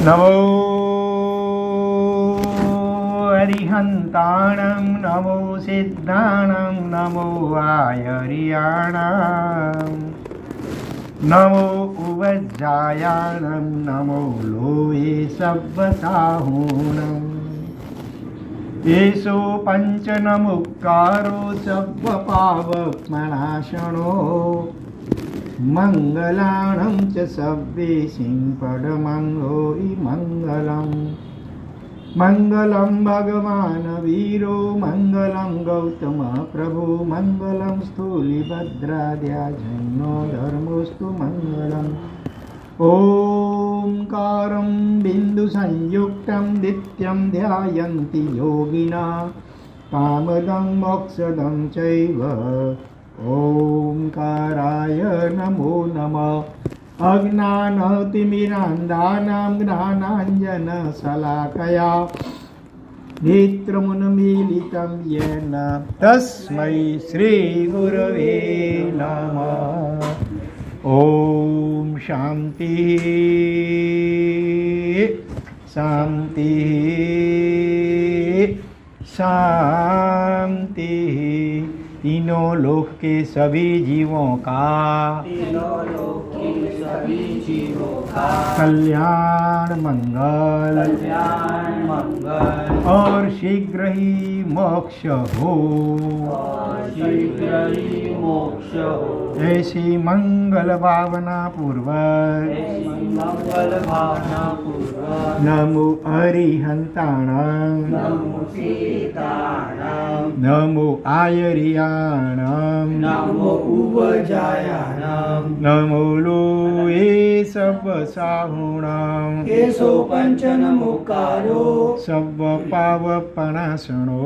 नमो अरिहन्ताणं नमो सिद्धाणं नमो आयर्याणां नमो उवज्जायाणं नमो लोये सव्वसाहूणम् एषो पञ्चनमुक्कारो सव्वपावपनाशनो मंगलाणं च सव्वेशिं परमं होरि मंगलम् मंगलं भगवान् वीरो मंगलं गौतम प्रभु मंगलं स्थूलिभद्राद्याजन्यो धर्मोस्तु मंगलम् ओंकारं बिन्दुसंयुक्तं नित्यं ध्यायन्ति योगिना कामदं मोक्षदं चैव ओंकाराय नमो नमः। अज्ञानतिमिरान्धानां ज्ञानाञ्जनशलाकया नेत्रमुन्मीलितं येन तस्मै श्रीगुरवे नमः। ओम शांति शांति शांति। तीनों लोक के सभी जीवों का कल्याण मंगल और शीघ्र ही मोक्ष हो। ऐसी मंगल भावना पूर्वक नमो अरिहंताणं नमो आयर्याणां नमो उवजायाणां नमो लोये सव्वसाहूणां एषो पञ्चनमुक्कारो सव्वपावपनाशनो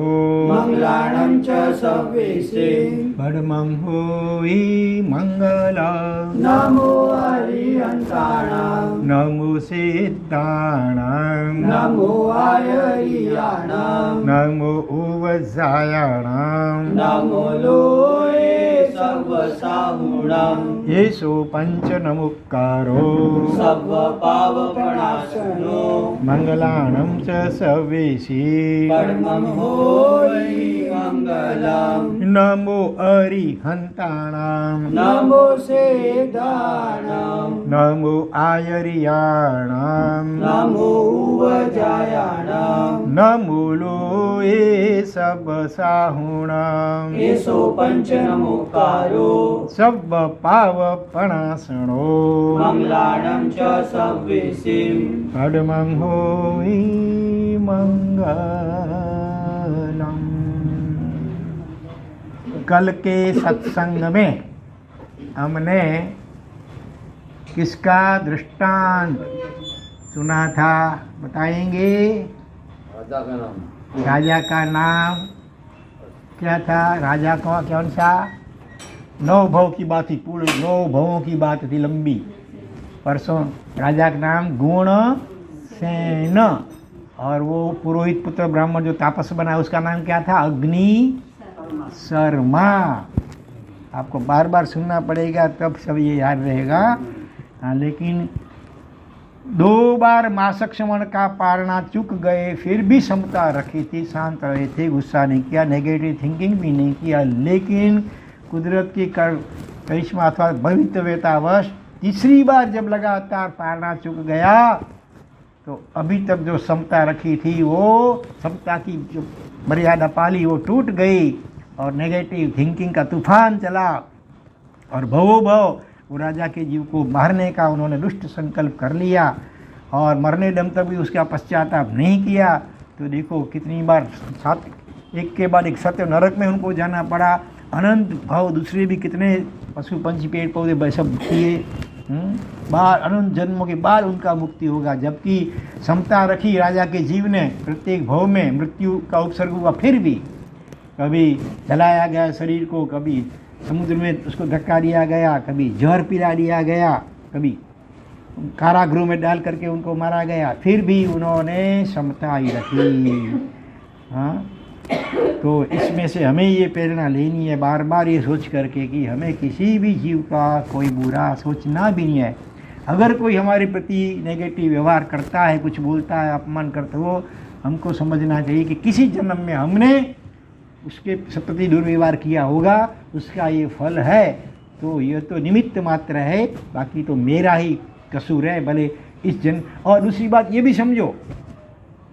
मंगलाणं च सव्वेशिं परमं होयि मंगलम् नमो अरिहन्ताणां नमो सिद्धाणां नमो आयर्याणां नमो उवज्जायाणां नमो लोये सव्वसाहूणां एषो पञ्चनमुक्कारो सव्वपावपनाशनो मंगलाणं च सव्वेशिं परमं होयि मंगलम् नमो अरिहन्ताणां नमो सिद्धाणां नमो आयर्याणां नमो उवजायाणां नमो लोये सव्वसाहूणां एषो पञ्चनमुक्कारो सव्वपावपनाशनो मंगलाणं च सव्वेशिं परमं होयि मंगलम्। कल के सत्संग में हमने किसका दृष्टांत सुना था, बताएंगे? राजा का नाम क्या था? राजा का कौन सा? 9 भव की बात थी, पूरे 9 भवों की बात थी लंबी। परसों राजा का नाम गुणसेन, और वो पुरोहित पुत्र ब्राह्मण जो तापस बना उसका नाम क्या था? अग्नि शर्मा। आपको बार बार सुनना पड़ेगा तब सब ये याद रहेगा। हाँ, लेकिन 2 बार मासक श्रवण का पारना चूक गए, फिर भी समता रखी थी, शांत रहे थे, गुस्सा नहीं किया, नेगेटिव थिंकिंग भी नहीं किया। लेकिन कुदरत की करिश्मा अथवा भवितव्यतावश तीसरी बार जब लगातार पारना चूक गया तो अभी तक जो समता रखी थी, वो समता की जो मर्यादा पाली वो टूट गई और नेगेटिव थिंकिंग का तूफान चला और भवो भव वो राजा के जीव को मारने का उन्होंने दुष्ट संकल्प कर लिया और मरने दम तक भी उसका पश्चाताप नहीं किया। तो देखो कितनी बार साथ एक के बाद एक सत्य नरक में उनको जाना पड़ा। अनंत भाव दूसरे भी कितने पशु पंछी पेड़ पौधे सब किए, बार अनंत जन्मों के बाद उनका मुक्ति होगा। जबकि समता रखी राजा के जीव ने, प्रत्येक भव में मृत्यु का उपसर्ग हुआ, फिर भी कभी जलाया गया शरीर को, कभी समुद्र में उसको धक्का दिया गया, कभी जहर पिला दिया गया, कभी कारागृह में डाल करके उनको मारा गया, फिर भी उन्होंने समता ही रखी। हाँ, तो इसमें से हमें ये प्रेरणा लेनी है बार बार ये सोच करके कि हमें किसी भी जीव का कोई बुरा सोचना भी नहीं है। अगर कोई हमारे प्रति नेगेटिव व्यवहार करता है, कुछ बोलता है, अपमान करता है, वो हमको समझना चाहिए कि किसी जन्म में हमने उसके प्रति दुर्व्यवहार किया होगा, उसका ये फल है। तो ये तो निमित्त मात्र है, बाकी तो मेरा ही कसूर है भले इस जन्म। और दूसरी बात ये भी समझो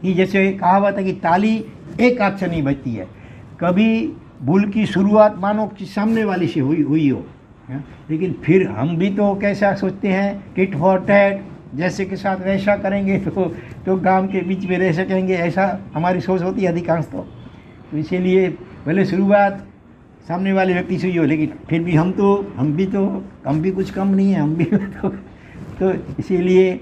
कि जैसे कहावत है कि ताली एक हाथ से नहीं बजती है। कभी भूल की शुरुआत मानो कि सामने वाली से हुई हो, लेकिन फिर हम भी तो कैसा सोचते हैं, टिट फॉर टैट, जैसे के साथ वैसा करेंगे तो गांव के बीच में रह सकेंगे, ऐसा हमारी सोच होती है अधिकांश। तो इसीलिए भले शुरुआत सामने वाले व्यक्ति से ही हो, लेकिन फिर भी हम भी कुछ कम नहीं है, हम भी तो इसीलिए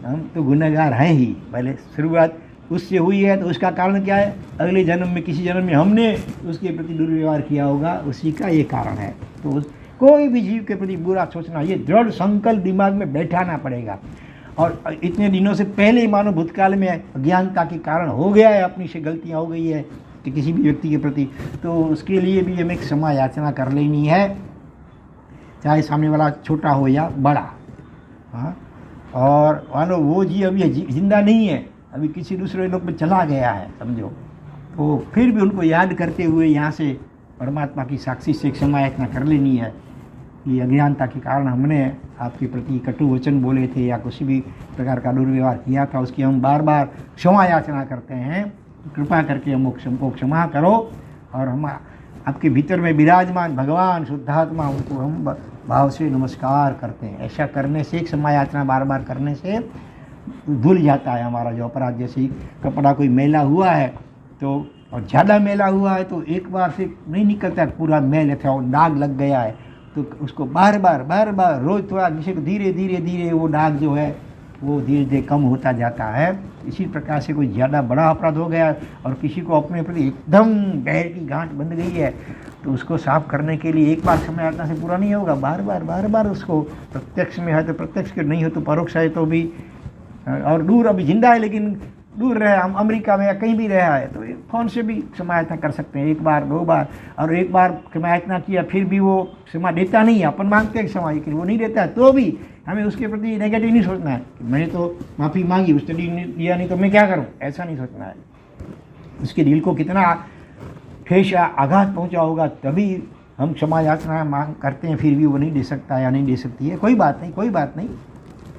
हम तो गुनहगार हैं ही। भले शुरुआत उससे हुई है तो उसका कारण क्या है, अगले जन्म में किसी जन्म में हमने उसके प्रति दुर्व्यवहार किया होगा, उसी का ये कारण है। तो कोई भी जीव के प्रति बुरा सोचना, ये दृढ़ संकल्प दिमाग में बैठाना पड़ेगा। और इतने दिनों से पहले ही मानो भूतकाल में अज्ञानता के कारण हो गया है, अपनी से गलतियाँ हो गई है कि किसी भी व्यक्ति के प्रति, तो उसके लिए भी हमें क्षमा याचना कर लेनी है, चाहे सामने वाला छोटा हो या बड़ा। हाँ, और मानो वो जी अभी जिंदा नहीं है, अभी किसी दूसरे लोक में चला गया है समझो, तो फिर भी उनको याद करते हुए यहाँ से परमात्मा की साक्षी से क्षमा याचना कर लेनी है कि अज्ञानता के कारण हमने आपके प्रति कटु वचन बोले थे या किसी भी प्रकार का दुर्व्यवहार किया था, उसकी हम बार बार क्षमा याचना करते हैं। कृपा करके हमको क्षमा करो, और हम आपके भीतर में विराजमान भगवान शुद्धात्मा, उनको हम भाव से नमस्कार करते हैं। ऐसा करने से, क्षमा याचना बार बार करने से धुल जाता है हमारा जो अपराध। जैसे कपड़ा कोई मैला हुआ है तो, और ज़्यादा मैला हुआ है तो एक बार से नहीं निकलता, पूरा मैल था और दाग लग गया है, तो उसको बार बार रोज थोड़ा किसी को धीरे धीरे वो दाग जो है वो धीरे धीरे कम होता जाता है। इसी प्रकार से कोई ज़्यादा बड़ा अपराध हो गया और किसी को अपने प्रति एकदम गहर की गांठ बंध गई है, तो उसको साफ करने के लिए एक बार समय याचना से पूरा नहीं होगा, बार बार उसको, प्रत्यक्ष में है तो प्रत्यक्ष के, नहीं हो तो परोक्ष है तो भी, और दूर अभी जिंदा है लेकिन दूर रहे, हम अमेरिका में या कहीं भी रहा है, तो फ़ोन से भी क्षमा याचना कर सकते हैं, एक बार 2 बार। और एक बार क्षमा याचना किया फिर भी वो क्षमा देता नहीं है, अपन मांगते हैं क्षमा, लेकिन वो नहीं देता है, तो भी हमें उसके प्रति नेगेटिव नहीं सोचना है कि मैंने तो माफ़ी मांगी, उसने दिया नहीं तो मैं क्या करूं, ऐसा नहीं सोचना है। उसके दिल को कितना ठेस या आघात पहुंचा होगा तभी हम क्षमा याचना मांग करते हैं, फिर भी वो नहीं दे सकता या नहीं दे सकती है, कोई बात नहीं,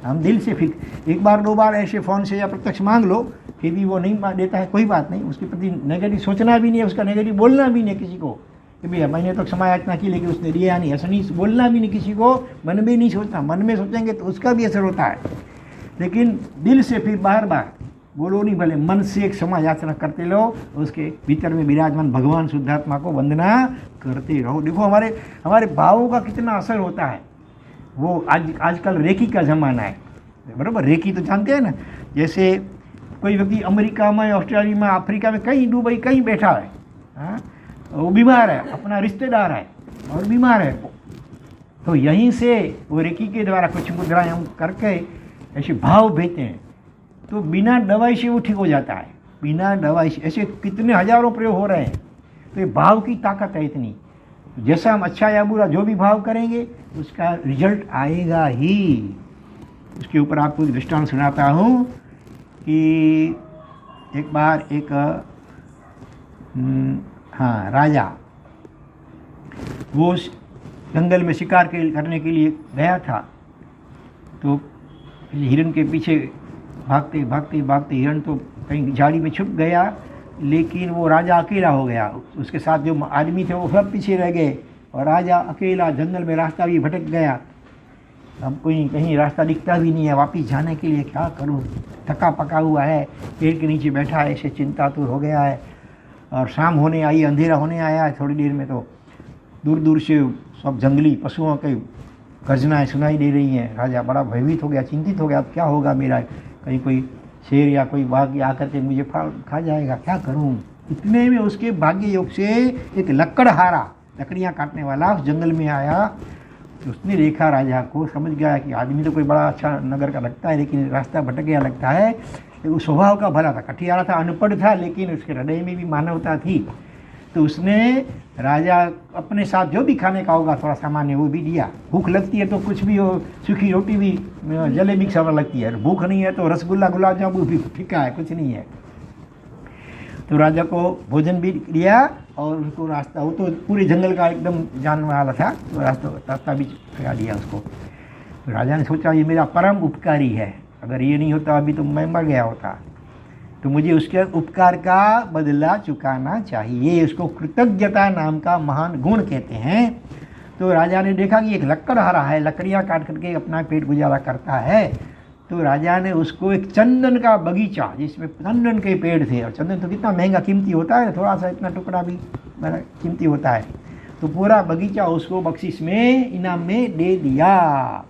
हम दिल से फिर 1 बार 2 बार ऐसे फ़ोन से या प्रत्यक्ष मांग लो, फिर भी वो नहीं देता है, कोई बात नहीं, उसके प्रति नेगेटिव सोचना भी नहीं है, उसका नेगेटिव बोलना भी नहीं किसी को कि भैया मैंने तो क्षमा याचना की लेकिन उसने दिया नहीं, ऐसा नहीं बोलना भी नहीं किसी को, मन में नहीं सोचना, मन में सोचेंगे तो उसका भी असर होता है, लेकिन दिल से फिर बार बार बोलो नहीं, भले मन से क्षमा याचना करते लो, उसके भीतर में विराजमान भगवान शुद्धात्मा को वंदना करते रहो। देखो हमारे भावों का कितना असर होता है। वो आजकल रेकी का ज़माना है, बराबर, रेकी तो जानते हैं ना, जैसे कोई व्यक्ति अमेरिका में, ऑस्ट्रेलिया में, अफ्रीका में, कहीं दुबई कहीं बैठा है, हाँ, वो बीमार है, अपना रिश्तेदार है और बीमार है, तो यहीं से वो रेकी के द्वारा कुछ मुद्राएं हम करके ऐसे भाव भेजते हैं, तो बिना दवाई से वो ठीक हो जाता है, बिना दवाई से। ऐसे कितने हजारों प्रयोग हो रहे हैं, तो ये भाव की ताकत है इतनी। जैसा हम अच्छा या बुरा जो भी भाव करेंगे उसका रिजल्ट आएगा ही। उसके ऊपर आपको एक दृष्टांत सुनाता हूँ कि एक बार एक राजा वो जंगल में शिकार करने के लिए गया था, तो हिरन के पीछे भागते हिरन तो कहीं झाड़ी में छुप गया, लेकिन वो राजा अकेला हो गया, उसके साथ जो आदमी थे वो सब पीछे रह गए और राजा अकेला जंगल में, रास्ता भी भटक गया, अब कोई कहीं रास्ता दिखता भी नहीं है, वापस जाने के लिए क्या करूं, थका पका हुआ है, पेड़ के नीचे बैठा है, ऐसे चिंतातुर हो गया है, और शाम होने आई, अंधेरा होने आया है थोड़ी देर में, तो दूर दूर से सब जंगली पशुओं के गर्जनाएँ सुनाई दे रही हैं। राजा बड़ा भयभीत हो गया, चिंतित हो गया, अब क्या होगा मेरा, कहीं कोई शेर या कोई बाघ आकर के मुझे खा जाएगा, क्या करूं। इतने में उसके भाग्य योग से एक लकड़हारा, लकड़ियाँ काटने वाला उस जंगल में आया, तो उसने देखा राजा को, समझ गया कि आदमी तो कोई बड़ा अच्छा नगर का लगता है लेकिन रास्ता भटक गया लगता है, लेकिन स्वभाव का भला था, कठियारा था, अनपढ़ था, लेकिन उसके हृदय में भी मानवता थी। तो उसने राजा अपने साथ जो भी खाने का होगा थोड़ा सामान्य वो भी दिया। भूख लगती है तो कुछ भी हो, सूखी रोटी भी जलेबी की समझ लगती है, भूख नहीं है तो रसगुल्ला गुलाब जामुन भी फीका है, कुछ नहीं है। तो राजा को भोजन भी दिया और उसको रास्ता, वो तो पूरे जंगल का एकदम जानने वाला था, तो रास्ता भी लगा दिया उसको। तो राजा ने सोचा ये मेरा परम उपकारी है, अगर ये नहीं होता अभी तो मैं मर गया होता, तो मुझे उसके उपकार का बदला चुकाना चाहिए। उसको कृतज्ञता नाम का महान गुण कहते हैं। तो राजा ने देखा कि एक लकड़हारा है, लकड़ियाँ काट करके अपना पेट गुजारा करता है। तो राजा ने उसको एक चंदन का बगीचा, जिसमें चंदन के पेड़ थे, और चंदन तो कितना महंगा कीमती होता है, थोड़ा सा इतना टुकड़ा भी बड़ा कीमती होता है, तो पूरा बगीचा उसको बख्शिश में इनाम में दे दिया।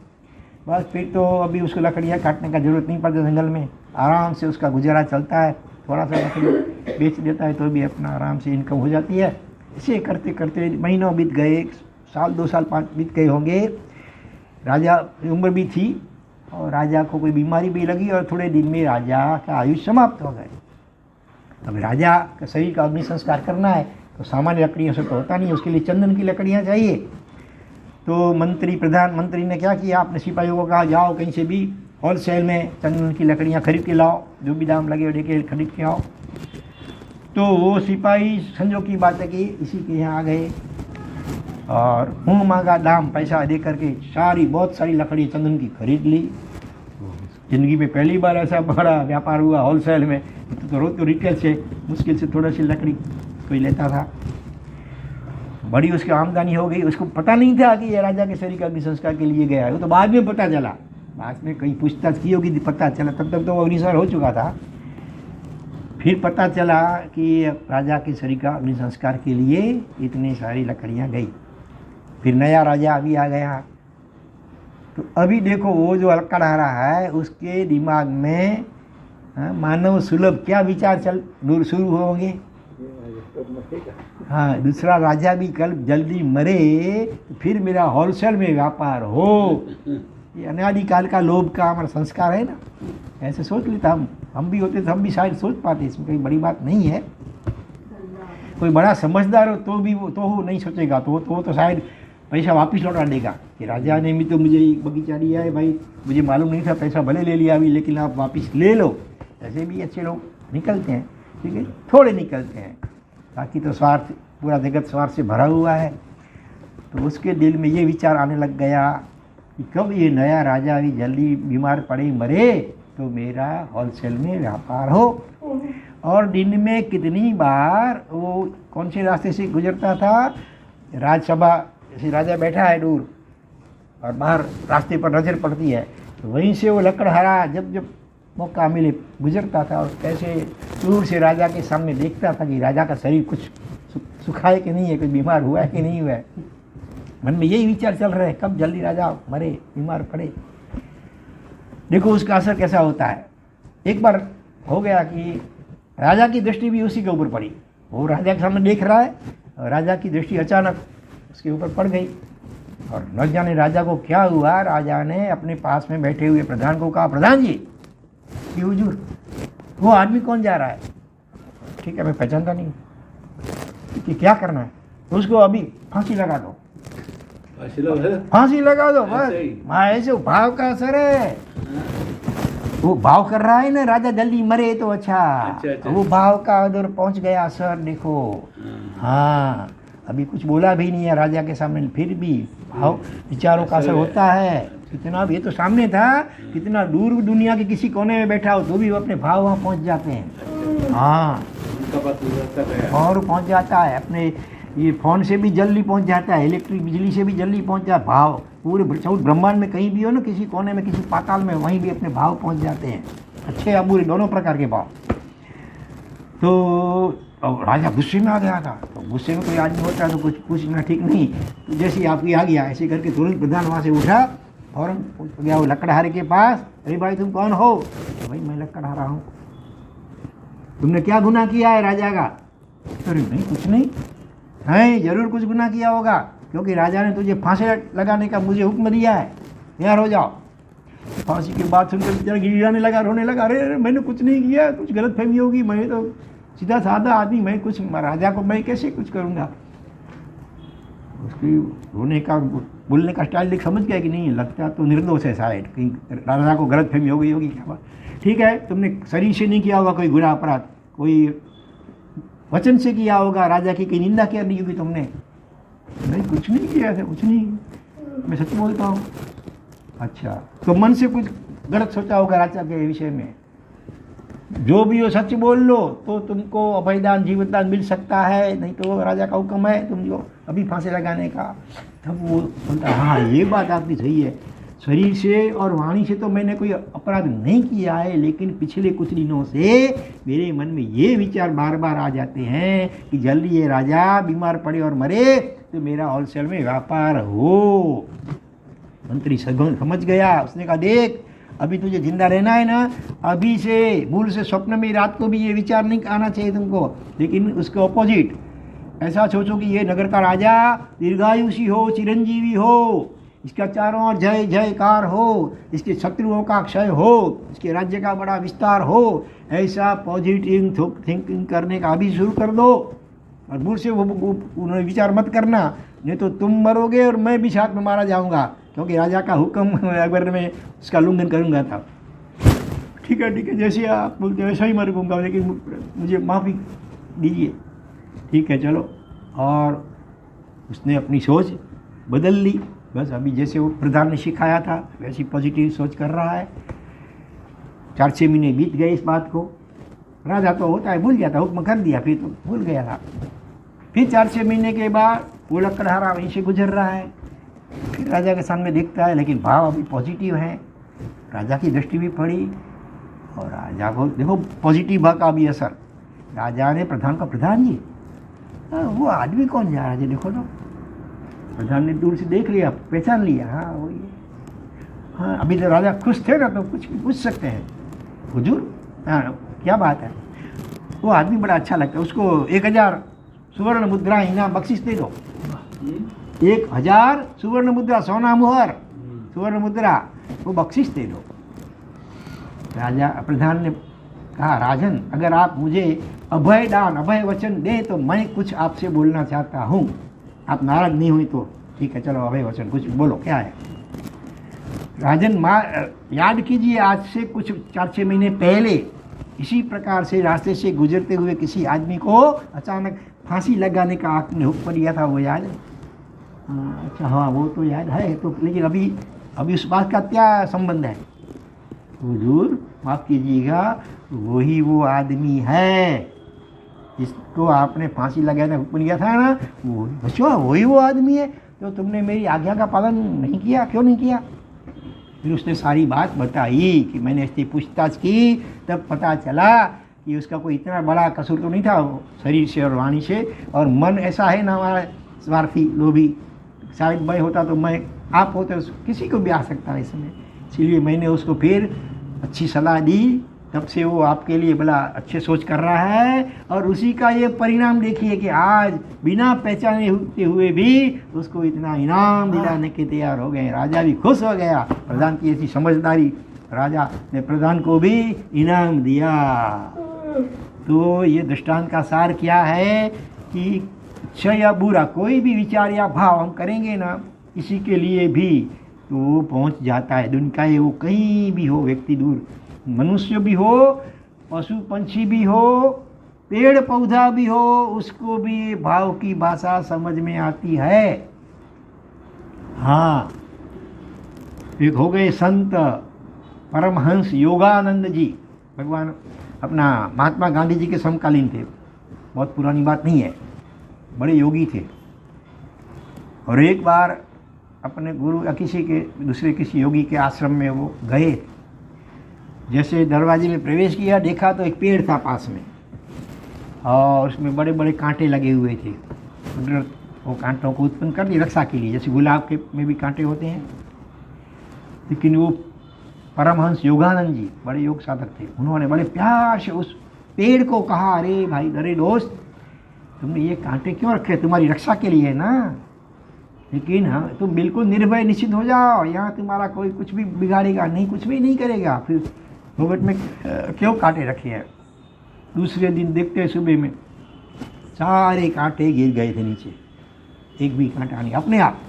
बस फिर तो अभी उसको लकड़ियाँ काटने का जरूरत नहीं पड़ता, जंगल में आराम से उसका गुजारा चलता है, थोड़ा सा लकड़ी बेच देता है तो भी अपना आराम से इनकम हो जाती है। इसे करते करते महीनों बीत गए, 1 साल 2 साल 5 बीत गए होंगे। राजा की उम्र भी थी और राजा को कोई बीमारी भी लगी और थोड़े दिन में राजा का आयुष समाप्त हो गए। अब राजा का शरीर का अग्नि संस्कार करना है तो सामान्य लकड़ियों से तो होता नहीं, उसके लिए चंदन की लकड़ियाँ चाहिए। तो प्रधानमंत्री ने क्या किया, अपने सिपाहियों को कहा जाओ कहीं से भी होलसेल में चंदन की लकड़ियाँ खरीद के लाओ, जो भी दाम लगे वो के खरीद के आओ। तो वो सिपाही संजोग की बात है कि इसी के यहाँ आ गए और मुँह मांगा दाम पैसा दे करके बहुत सारी लकड़ी चंदन की खरीद ली। ज़िंदगी में पहली बार ऐसा बड़ा व्यापार हुआ होलसेल में। तो रोज तो रिटेल से मुश्किल से थोड़ा सी लकड़ी कोई लेता था, बड़ी उसकी आमदनी हो गई। उसको पता नहीं था कि ये राजा के शरीर का अग्नि संस्कार के लिए गया है, वो तो बाद में पता चला, बाद में कहीं पूछताछ की होगी पता चला, तब तक तो वो अग्निसंस्कार हो चुका था। फिर पता चला कि राजा के शरीर का अग्नि संस्कार के लिए इतनी सारी लकड़ियाँ गई। फिर नया राजा अभी आ गया, तो अभी देखो वो जो लकड़हारा है उसके दिमाग में मानव सुलभ क्या विचार शुरू होंगे। हाँ, दूसरा राजा भी कल जल्दी मरे तो फिर मेरा होलसेल में व्यापार हो, ये अनादिकाल का लोभ का हमारा संस्कार है ना। ऐसे सोच लेता हम भी होते तो हम भी शायद सोच पाते, इसमें कोई बड़ी बात नहीं है। कोई बड़ा समझदार हो तो भी वो नहीं सोचेगा, तो शायद पैसा वापस लौटा देगा कि राजा ने भी तो मुझे एक बगीचा दिया है भाई, मुझे मालूम नहीं था, पैसा भले ले लिया अभी लेकिन आप वापस ले लो। ऐसे भी अच्छे लोग निकलते हैं, ठीक है, थोड़े निकलते हैं, बाकी तो स्वार्थ, पूरा जगत स्वार्थ से भरा हुआ है। तो उसके दिल में ये विचार आने लग गया कि कब ये नया राजा भी जल्दी बीमार पड़े मरे तो मेरा होलसेल में व्यापार हो। और दिन में कितनी बार वो कौन से रास्ते से गुजरता था, राजसभा, जैसे राजा बैठा है दूर और बाहर रास्ते पर नज़र पड़ती है, तो वहीं से वो लकड़हारा जब मौका मिले गुजरता था और कैसे दूर से राजा के सामने देखता था कि राजा का शरीर कुछ सुखा है कि नहीं है, कुछ बीमार हुआ है कि नहीं हुआ है। मन में यही विचार चल रहे हैं कब जल्दी राजा मरे, बीमार पड़े। देखो उसका असर कैसा होता है। एक बार हो गया कि राजा की दृष्टि भी उसी के ऊपर पड़ी, वो राजा के सामने देख रहा है और राजा की दृष्टि अचानक उसके ऊपर पड़ गई और न जाने राजा को क्या हुआ। राजा ने अपने पास में बैठे हुए प्रधान को कहा, प्रधान जी कि हुजूर वो आदमी कौन जा रहा है। ठीक है, मैं पहचानता नहीं कि क्या करना है, तो उसको अभी फांसी लगा दो, फांसी लगा दो बस। ऐसे भाव का असर है, वो भाव कर रहा है ना, राजा जल्दी मरे तो अच्छा। वो भाव का उधर पहुंच गया असर, देखो। हाँ, अभी कुछ बोला भी नहीं है राजा के सामने, फिर भी भाव विचारों का असर होता है। कितना भी, ये तो सामने था, कितना दूर दुनिया के किसी कोने में बैठा हो तो भी वो अपने भाव वहाँ पहुँच जाते हैं। हाँ, और पहुँच जाता है, अपने ये फ़ोन से भी जल्दी पहुँच जाता है, इलेक्ट्रिक बिजली से भी जल्दी पहुँच जाता है। भाव पूरे ब्रह्मांड में कहीं भी हो ना, किसी कोने में, किसी पाताल में, वहीं भी अपने भाव पहुँच जाते हैं, अच्छे या बुरे, दोनों प्रकार के भाव। तो राजा गुस्से में आ गया था, तो गुस्से में कोई आदमी होता है तो कुछ पूछना ठीक नहीं। तो जैसे ही आपकी आ गया, ऐसे करके तुरंत प्रधान वहाँ से उठा और गया वो लकड़हारे के पास। अरे भाई तुम कौन हो? तो भाई मैं लकड़हारा हूँ। तुमने क्या गुनाह किया है राजा का? अरे नहीं, कुछ नहीं है, जरूर कुछ गुनाह किया होगा, क्योंकि राजा ने तुझे फांसी लगाने का मुझे हुक्म दिया है, तैयार हो जाओ। फांसी की बात सुनकर बेचारा गिड़गिड़ाने लगा, रोने लगा। अरे मैंने कुछ नहीं किया, कुछ गलतफहमी होगी, मैं तो सीधा साधा आदमी, मैं कुछ राजा को मैं कैसे कुछ करूँगा। उसकी रोने का बोलने का स्टाइल देख समझ गया कि नहीं लगता तो निर्दोष है शायद, कहीं राजा को गलत फहमी हो गई होगी क्या बात। ठीक है, तुमने शरीर से नहीं किया होगा कोई गुनाह अपराध, कोई वचन से किया होगा, राजा की कहीं निंदा क्या नहीं होगी तुमने। नहीं, कुछ नहीं किया ऐसा, कुछ नहीं, मैं सच बोलता हूँ। अच्छा, तो मन से कुछ गलत सोचा होगा राजा के विषय में। जो भी हो सच बोल लो तो तुमको अभयदान जीवनदान मिल सकता है, नहीं तो राजा का हुक्म है तुम जो अभी फांसी लगाने का। तब वो बोलता हाँ ये बात आपकी सही है, शरीर से और वाणी से तो मैंने कोई अपराध नहीं किया है, लेकिन पिछले कुछ दिनों से मेरे मन में ये विचार बार बार आ जाते हैं कि जल्दी ये राजा बीमार पड़े और मरे तो मेरा होलसेल में व्यापार हो। मंत्री समझ गया, उसने कहा देख अभी तुझे जिंदा रहना है ना, अभी से भूल से स्वप्न में रात को भी ये विचार नहीं आना चाहिए तुमको, लेकिन उसके ऑपोजिट ऐसा सोचो कि ये नगर का राजा दीर्घायुषी हो, चिरंजीवी हो, इसका चारों ओर जय जयकार हो, इसके शत्रुओं का क्षय हो, इसके राज्य का बड़ा विस्तार हो। ऐसा पॉजिटिव थिंकिंग करने का अभी शुरू कर दो और भूल से वो विचार मत करना, नहीं तो तुम मरोगे और मैं भी साथ में मारा जाऊंगा, क्योंकि राजा का हुक्म अगर मैं उसका उल्लंघन करूंगा तब। ठीक है जैसे आप बोलते वैसा ही मरूंगा, लेकिन मुझे माफ़ी दीजिए। ठीक है चलो, और उसने अपनी सोच बदल ली। बस अभी जैसे वो प्रधान ने सिखाया था वैसी पॉजिटिव सोच कर रहा है। 4-6 महीने बीत गए इस बात को। राजा तो होता है भूल गया था, हुक्म कर दिया फिर तो भूल गया था। फिर 4-6 महीने के बाद वो लकड़हारा वहीं से गुजर रहा है। फिर राजा के सामने देखता है, लेकिन भाव अभी पॉजिटिव है। राजा की दृष्टि भी पड़ी और राजा को देखो पॉजिटिव भाव का भी असर। राजा ने प्रधान का, प्रधान जी वो आदमी कौन जा रहा है देखो तो। प्रधान ने दूर से देख लिया, पहचान लिया, हाँ वो ये। हाँ अभी तो राजा खुश थे ना, तो कुछ भी पूछ सकते हैं। हुजूर हाँ क्या बात है। वो आदमी बड़ा अच्छा लगता है, उसको 1000 सुवर्ण मुद्रा इनाम बख्शिश दे दो। 1000 सुवर्ण मुद्रा, सोना मुहर सुवर्ण मुद्रा, वो बख्शिश दे दो। राजा प्रधान ने कहा राजन अगर आप मुझे अभय दान अभय वचन दें तो मैं कुछ आपसे बोलना चाहता हूँ, आप नाराज नहीं हुई तो ठीक है चलो अभय वचन कुछ बोलो क्या है। राजन याद कीजिए आज से कुछ 4-6 महीने पहले इसी प्रकार से रास्ते से गुजरते हुए किसी आदमी को अचानक फांसी लगाने का आपने हुक्म दिया था, वो याद है? अच्छा हाँ वो तो याद है, तो लेकिन अभी उस बात का क्या संबंध है? हुजूर माफ़ कीजिएगा, वही वो आदमी है जिसको आपने फांसी लगाने हुक्म दिया था ना, वो अच्छा वही वो आदमी है। तो तुमने मेरी आज्ञा का पालन नहीं किया, क्यों नहीं किया? फिर उसने सारी बात बताई कि मैंने इससे पूछताछ की, तब पता चला कि उसका कोई इतना बड़ा कसूर तो नहीं था शरीर से और वाणी से, और मन ऐसा है ना हमारा स्वार्थी लोभी। शायद मैं होता तो मैं, आप होते किसी को भी आ सकता है इसमें। इसीलिए मैंने उसको फिर अच्छी सलाह दी, तब से वो आपके लिए बड़ा अच्छे सोच कर रहा है। और उसी का ये परिणाम देखिए कि आज बिना पहचाने हुए भी उसको इतना इनाम दिलाने के तैयार हो गए। राजा भी खुश हो गया, प्रधान की ऐसी समझदारी। राजा ने प्रधान को भी इनाम दिया। तो ये दृष्टांत का सार क्या है कि अच्छा या बुरा कोई भी विचार या भाव हम करेंगे ना किसी के लिए भी तो वो पहुंच जाता है। दुनिया वो कहीं भी हो, व्यक्ति दूर, मनुष्य भी हो, पशु पंछी भी हो, पेड़ पौधा भी हो, उसको भी भाव की भाषा समझ में आती है। हाँ एक हो गए संत परमहंस योगानंद जी, भगवान अपना महात्मा गांधी जी के समकालीन थे, बहुत पुरानी बात नहीं है, बड़े योगी थे। और एक बार अपने गुरु या दूसरे किसी योगी के आश्रम में वो गए। जैसे दरवाजे में प्रवेश किया, देखा तो एक पेड़ था पास में और उसमें बड़े बड़े कांटे लगे हुए थे। वो कांटों को उत्पन्न कर दिए रक्षा के लिए, जैसे गुलाब के में भी कांटे होते हैं। लेकिन वो परमहंस योगानंद जी बड़े योग साधक थे, उन्होंने बड़े प्यार से उस पेड़ को कहा, अरे भाई अरे दोस्त तुमने ये कांटे क्यों रखे, तुम्हारी रक्षा के लिए है ना, लेकिन हाँ तुम बिल्कुल निर्भय निश्चित हो जाओ, यहाँ तुम्हारा कोई कुछ भी बिगाड़ेगा नहीं, कुछ भी नहीं करेगा, फिर भोगट में क्यों कांटे रखे हैं। दूसरे दिन देखते हैं सुबह में सारे कांटे गिर गए थे नीचे, एक भी कांटा नहीं, अपने आप।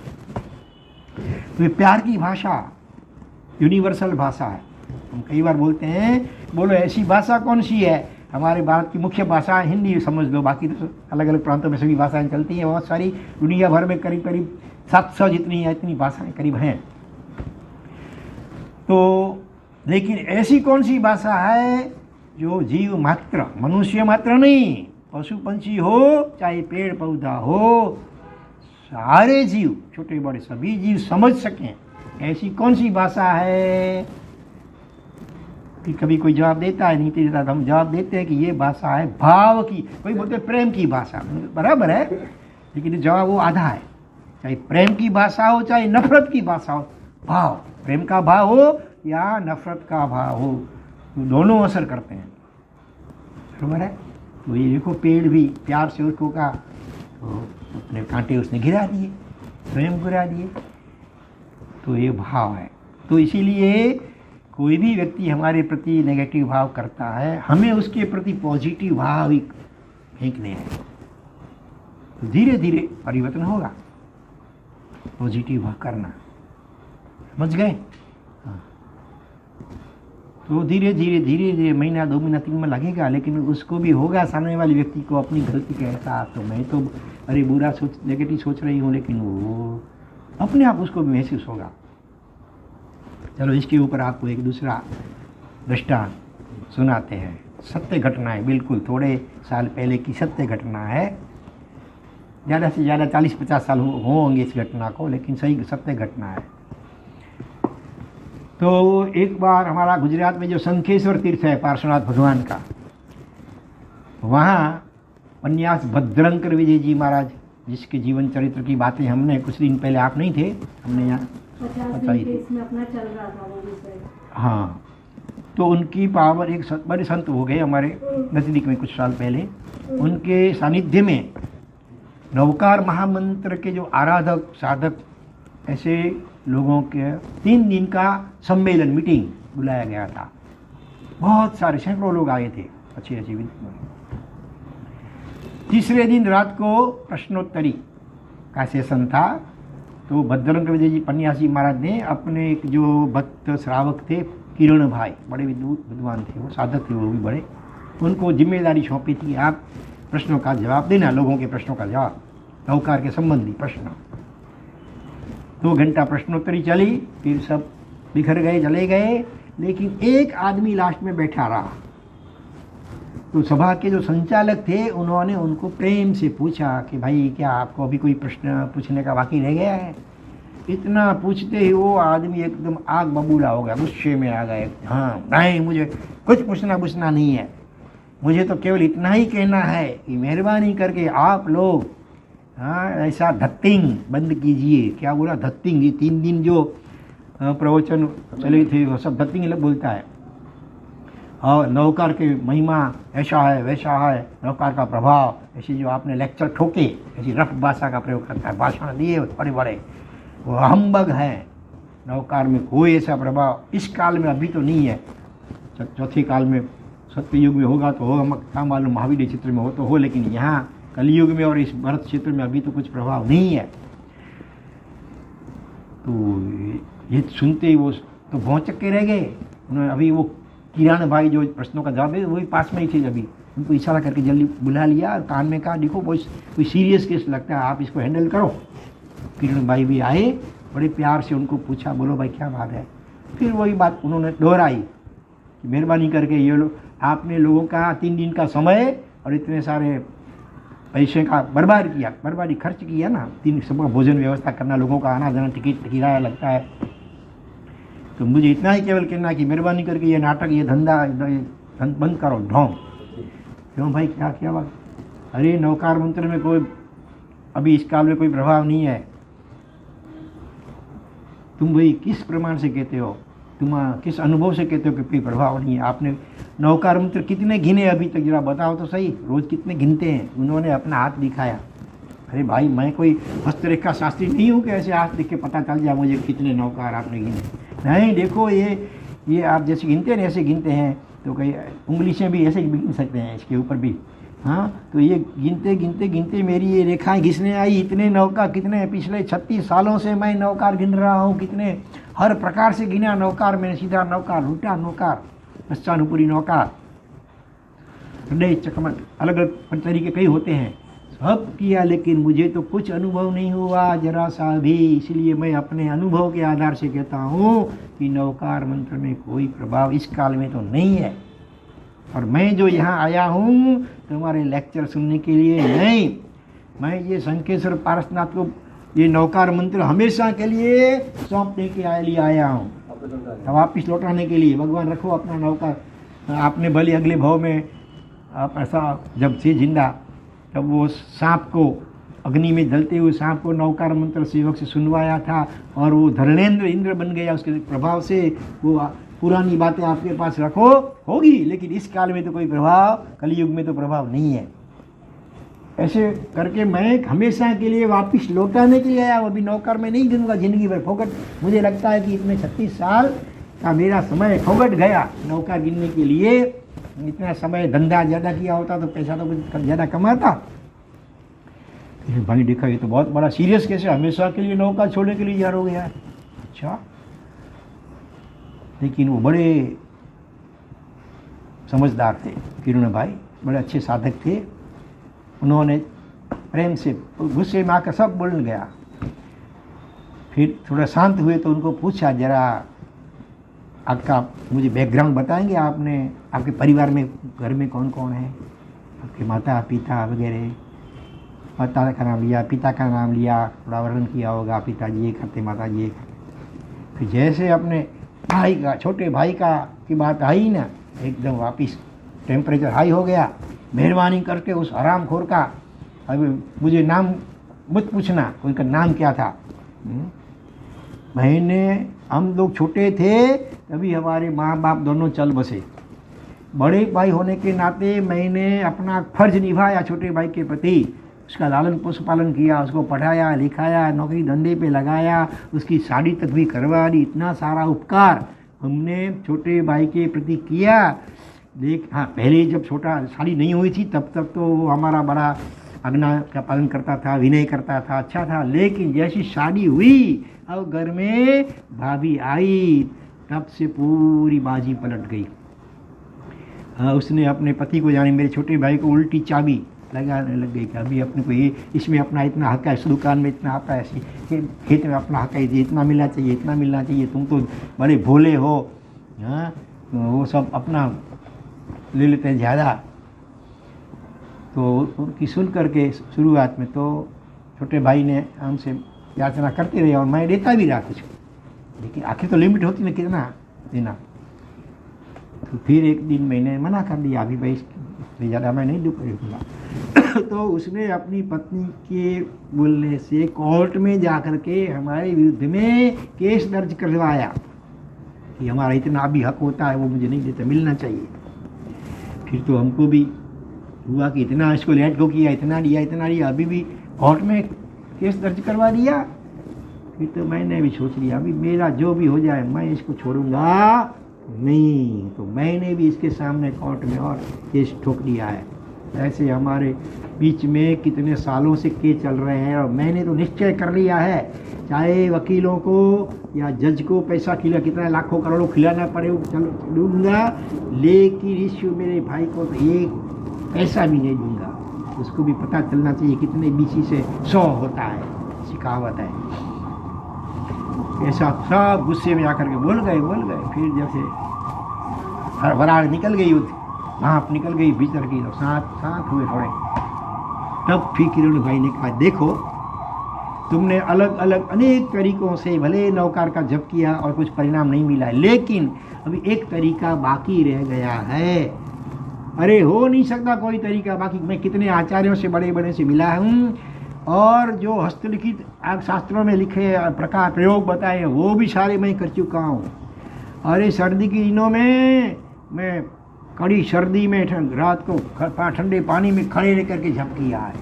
तो ये प्यार की भाषा यूनिवर्सल भाषा है। हम कई बार बोलते हैं बोलो ऐसी भाषा कौन सी है, हमारे भारत की मुख्य भाषा हिंदी समझ लो, बाकी तो अलग अलग प्रांतों में सभी भाषाएं चलती हैं, बहुत सारी, दुनिया भर में करीब करीब 700 जितनी है इतनी भाषाएं करीब हैं। तो लेकिन ऐसी कौन सी भाषा है जो जीव मात्र, मनुष्य मात्र नहीं, पशु पंछी हो चाहे पेड़ पौधा हो, सारे जीव छोटे बड़े सभी जीव समझ सकें, ऐसी कौन सी भाषा है? कि कभी कोई जवाब देता है, नहीं देता, तो हम जवाब देते हैं कि ये भाषा है भाव की। कोई बोलते हैं प्रेम की भाषा, बराबर है, लेकिन जवाब वो आधा है। चाहे प्रेम की भाषा हो चाहे नफरत की भाषा हो, भाव, प्रेम का भाव हो या नफरत का भाव हो, तो दोनों असर करते हैं, बराबर है। तो ये देखो पेड़ भी प्यार से उसको कहा तो अपने कांटे उसने गिरा दिए, स्वयं गिरा दिए, तो ये भाव है। तो इसीलिए कोई भी व्यक्ति हमारे प्रति नेगेटिव भाव करता है, हमें उसके प्रति पॉजिटिव भाव ही फेंकने हैं, तो धीरे धीरे परिवर्तन होगा। पॉजिटिव भाव करना, समझ गए? हाँ। तो धीरे धीरे धीरे धीरे महीना 2 महीना 3 में लगेगा, लेकिन उसको भी होगा सामने वाले व्यक्ति को अपनी गलती का एहसास। तो मैं तो अरे बुरा सोच, नेगेटिव सोच रही हूँ, लेकिन वो अपने आप उसको भी महसूस होगा। चलो इसके ऊपर आपको एक दूसरा दृष्टांत सुनाते हैं। सत्य घटना है, बिल्कुल थोड़े साल पहले की सत्य घटना है, ज़्यादा से ज़्यादा 40-50 साल होंगे इस घटना को, लेकिन सही सत्य घटना है। तो एक बार हमारा गुजरात में जो शंखेश्वर तीर्थ है पार्श्वनाथ भगवान का, वहाँ उपन्यास भद्रंकर विजय जी महाराज, जिसके जीवन चरित्र की बातें हमने कुछ दिन पहले, आप नहीं थे, हमने यहाँ बताई थी। हाँ, तो उनकी पावर, एक बड़े संत हो गए हमारे नज़दीक में कुछ साल पहले, उनके सानिध्य में नवकार महामंत्र के जो आराधक साधक ऐसे लोगों के 3 दिन का सम्मेलन, मीटिंग बुलाया गया था। बहुत सारे सैकड़ों लोग आए थे, अच्छे अच्छे विद्वान। तीसरे दिन रात को प्रश्नोत्तरी का सेशन था। तो भद्रंकर विजय जी पन्यासी महाराज ने अपने एक जो भक्त श्रावक थे किरण भाई, बड़े विद्वान थे, वो साधक थे, वो भी बड़े, उनको जिम्मेदारी सौंपी थी, आप प्रश्नों का जवाब देना, लोगों के प्रश्नों का जवाब, नवकार के संबंधी प्रश्न। 2 घंटा प्रश्नोत्तरी चली, फिर सब बिखर गए, चले गए, लेकिन एक आदमी लास्ट में बैठा रहा। तो सभा के जो संचालक थे उन्होंने उनको प्रेम से पूछा कि भाई क्या आपको अभी कोई प्रश्न पूछने का बाकी रह गया है? इतना पूछते ही वो आदमी एकदम आग बबूला हो गया, गुस्से में आ गए। हाँ नहीं, मुझे कुछ पूछना नहीं है, मुझे तो केवल इतना ही कहना है कि मेहरबानी करके आप लोग हाँ ऐसा धत्तिंग बंद कीजिए। क्या बोला? धत्तिंग। ये 3 दिन जो प्रवचन चले थे वो सब धत्तिंग लग बोलता है। और नवकार के महिमा ऐसा है वैसा है, नवकार का प्रभाव, ऐसी जो आपने लेक्चर ठोके, ऐसी रफ भाषा का प्रयोग करता है, भाषण दिए बड़े बड़े, वो हम्बग है। नवकार में कोई ऐसा प्रभाव इस काल में अभी तो नहीं है, चौथे काल में सत्ययुग में होगा तो होगा, क्या मालूम महावीर क्षेत्र में हो तो हो, लेकिन यहाँ कलयुग में और इस भरत क्षेत्र में अभी तो कुछ प्रभाव नहीं है। तो ये सुनते ही वो तो भौचक के रह गए। उन्होंने अभी वो किरण भाई जो प्रश्नों का जवाब है वही पास में ही थे, अभी उनको इशारा करके जल्दी बुला लिया, कान में कहा देखो कोई सीरियस केस लगता है, आप इसको हैंडल करो। किरण भाई भी आए, बड़े प्यार से उनको पूछा, बोलो भाई क्या बात है? फिर वही बात उन्होंने दोहराई कि मेहरबानी करके ये लोग, आपने लोगों का 3 दिन का समय और इतने सारे पैसे का बर्बादी खर्च किया ना, 3 सबका भोजन व्यवस्था करना, लोगों का आना जाना, टिकट किराया लगता है, तो मुझे इतना ही केवल कहना कि मेहरबानी करके ये नाटक, ये धंधा बंद करो, ढोंग। क्यों भाई, क्या बात? अरे नवकार मंत्र में कोई अभी इस काल में कोई प्रभाव नहीं है। तुम भाई किस प्रमाण से कहते हो, तुम किस अनुभव से कहते हो कि कोई प्रभाव नहीं है? आपने नवकार मंत्र कितने गिने अभी तक, जरा बताओ तो सही, रोज कितने गिनते हैं? उन्होंने अपना हाथ दिखाया। अरे भाई मैं कोई हस्तरेखा शास्त्री नहीं हूँ कि ऐसे हाथ देख के पता चल जाए मुझे कितने नवकार आपने गिने। नहीं, देखो ये आप जैसे गिनते हैं ऐसे गिनते हैं। तो कई उंगली से भी ऐसे ही गिन सकते हैं इसके ऊपर भी। हाँ, तो ये गिनते गिनते गिनते मेरी ये रेखाएं घिसने आई। इतने नौका, कितने पिछले 36 सालों से मैं नौकार गिन रहा हूँ, कितने हर प्रकार से गिना नौकार। मैंने सीधा नौकार, उल्टा नौकार, पश्चानुपूरी नौकार, हृदय चकमक, अलग अलग तरीके कई होते हैं, सब किया, लेकिन मुझे तो कुछ अनुभव नहीं हुआ जरा सा भी। इसलिए मैं अपने अनुभव के आधार से कहता हूँ कि नौकार मंत्र में कोई प्रभाव इस काल में तो नहीं है। और मैं जो यहाँ आया हूँ तुम्हारे लेक्चर सुनने के लिए नहीं, मैं ये शंखेश्वर पारसनाथ को ये नौकार मंत्र हमेशा के लिए सौंपने के लिए आया हूँ, वापिस लौटाने के लिए। भगवान रखो अपना नौकार। आपने भले अगले भाव में आप ऐसा जब से जिंदा, तब वो सांप को, अग्नि में जलते हुए सांप को नौकार मंत्र सेवक से सुनवाया था और वो धर्मेंद्र इंद्र बन गया उसके प्रभाव से। वो पुरानी बातें आपके पास रखो, होगी, लेकिन इस काल में तो कोई प्रभाव, कलयुग में तो प्रभाव नहीं है। ऐसे करके मैं हमेशा के लिए वापस लौटाने के लिए आया। अभी नौकर में नहीं गिनूंगा जिंदगी भर फोकट। मुझे लगता है कि इतने 36 साल का मेरा समय फोकट गया नौका गिनने के लिए। इतना समय धंधा ज़्यादा किया होता तो पैसा तो कुछ ज़्यादा कमाता। भाई देखा ये तो बहुत बड़ा सीरियस केस है, हमेशा के लिए नौका छोड़ने के लिए यार हो गया। अच्छा, लेकिन वो बड़े समझदार थे किरण भाई, बड़े अच्छे साधक थे। उन्होंने प्रेम से, गुस्से में आकर सब बोल गया। फिर थोड़ा शांत हुए तो उनको पूछा, जरा आपका मुझे बैकग्राउंड बताएंगे, आपने आपके परिवार में घर में कौन कौन है, आपके माता पिता वगैरह। माता का नाम लिया, पिता का नाम लिया, थोड़ा वर्णन किया होगा, पिताजी ये करते, माता जी ये करते। फिर जैसे अपने भाई का, छोटे भाई का की बात आई ना, एकदम वापिस टेम्परेचर हाई हो गया। मेहरबानी करके उस हरामखोर का, अभी मुझे नाम मत पूछना, उनका नाम क्या था। हम लोग छोटे थे तभी हमारे माँ बाप दोनों चल बसे। बड़े भाई होने के नाते मैंने अपना फर्ज निभाया छोटे भाई के प्रति। उसका लालन पोषण पालन किया, उसको पढ़ाया लिखाया, नौकरी धंधे पे लगाया, उसकी शादी तक भी करवा दी। इतना सारा उपकार हमने छोटे भाई के प्रति किया। देख, हाँ, पहले जब छोटा शादी नहीं हुई थी तब तक तो वो हमारा बड़ा आज्ञा का पालन करता था, विनय करता था, अच्छा था। लेकिन जैसी शादी हुई, अब घर में भाभी आई, तब से पूरी बाजी पलट गई। उसने अपने पति को, यानी मेरे छोटे भाई को, उल्टी चाबी लगाने लग गई कि अभी अपने को ये, इसमें अपना इतना हक है, इस दुकान में इतना हक है, खेत में अपना हक है, इतना मिलना चाहिए, इतना मिलना चाहिए, तुम तो बड़े भोले हो। हाँ, तो वो सब अपना ले लेते हैं ज़्यादा। तो उनकी सुन करके शुरुआत में तो छोटे भाई ने हमसे याचना करते रहे और मैं देता भी रहा कुछ, लेकिन आखिर तो लिमिट होती ना कितना देना। तो फिर एक दिन मैंने मना कर दिया, अभी भाई ज़्यादा मैं नहीं दूँगा। तो उसने अपनी पत्नी के बोलने से कोर्ट में जा कर के हमारे विरुद्ध में केस दर्ज करवाया कि हमारा इतना अभी हक होता है, वो मुझे नहीं देता, मिलना चाहिए। फिर तो हमको भी हुआ कि इतना इसको लेट गो किया, इतना दिया, अभी भी कोर्ट में केस दर्ज करवा दिया। फिर तो मैंने भी सोच लिया, अभी मेरा जो भी हो जाए मैं इसको छोड़ूंगा नहीं। तो मैंने भी इसके सामने कोर्ट में और केस ठोक दिया है। ऐसे हमारे बीच में कितने सालों से केस चल रहे हैं और मैंने तो निश्चय कर लिया है, चाहे वकीलों को या जज को पैसा कितना लाखों करोड़ों खिलाना पड़े, चलो दूंगा, लेकिन इस मेरे भाई को तो एक पैसा भी नहीं दूंगा। उसको भी पता चलना चाहिए कितने बीसी से 100 होता है, शिकावत है। ऐसा सब गुस्से में आकर के बोल गए। फिर जैसे वराड़ निकल गई, भाप निकल गई भीतर की, तो साथ हुए थोड़े। तब फिर किरण भाई ने कहा, देखो तुमने अलग अलग अनेक तरीकों से भले नौकार का जप किया और कुछ परिणाम नहीं मिला है, लेकिन अभी एक तरीका बाकी रह गया है। अरे हो नहीं सकता कोई तरीका बाकी। मैं कितने आचार्यों से, बड़े बड़े से मिला हूँ और जो हस्तलिखित शास्त्रों में लिखे प्रकार प्रयोग बताए वो भी सारे मैं कर चुका हूँ। अरे सर्दी के दिनों में मैं कड़ी सर्दी में रात को ठंडे पानी में खड़े रह करके जप किया है,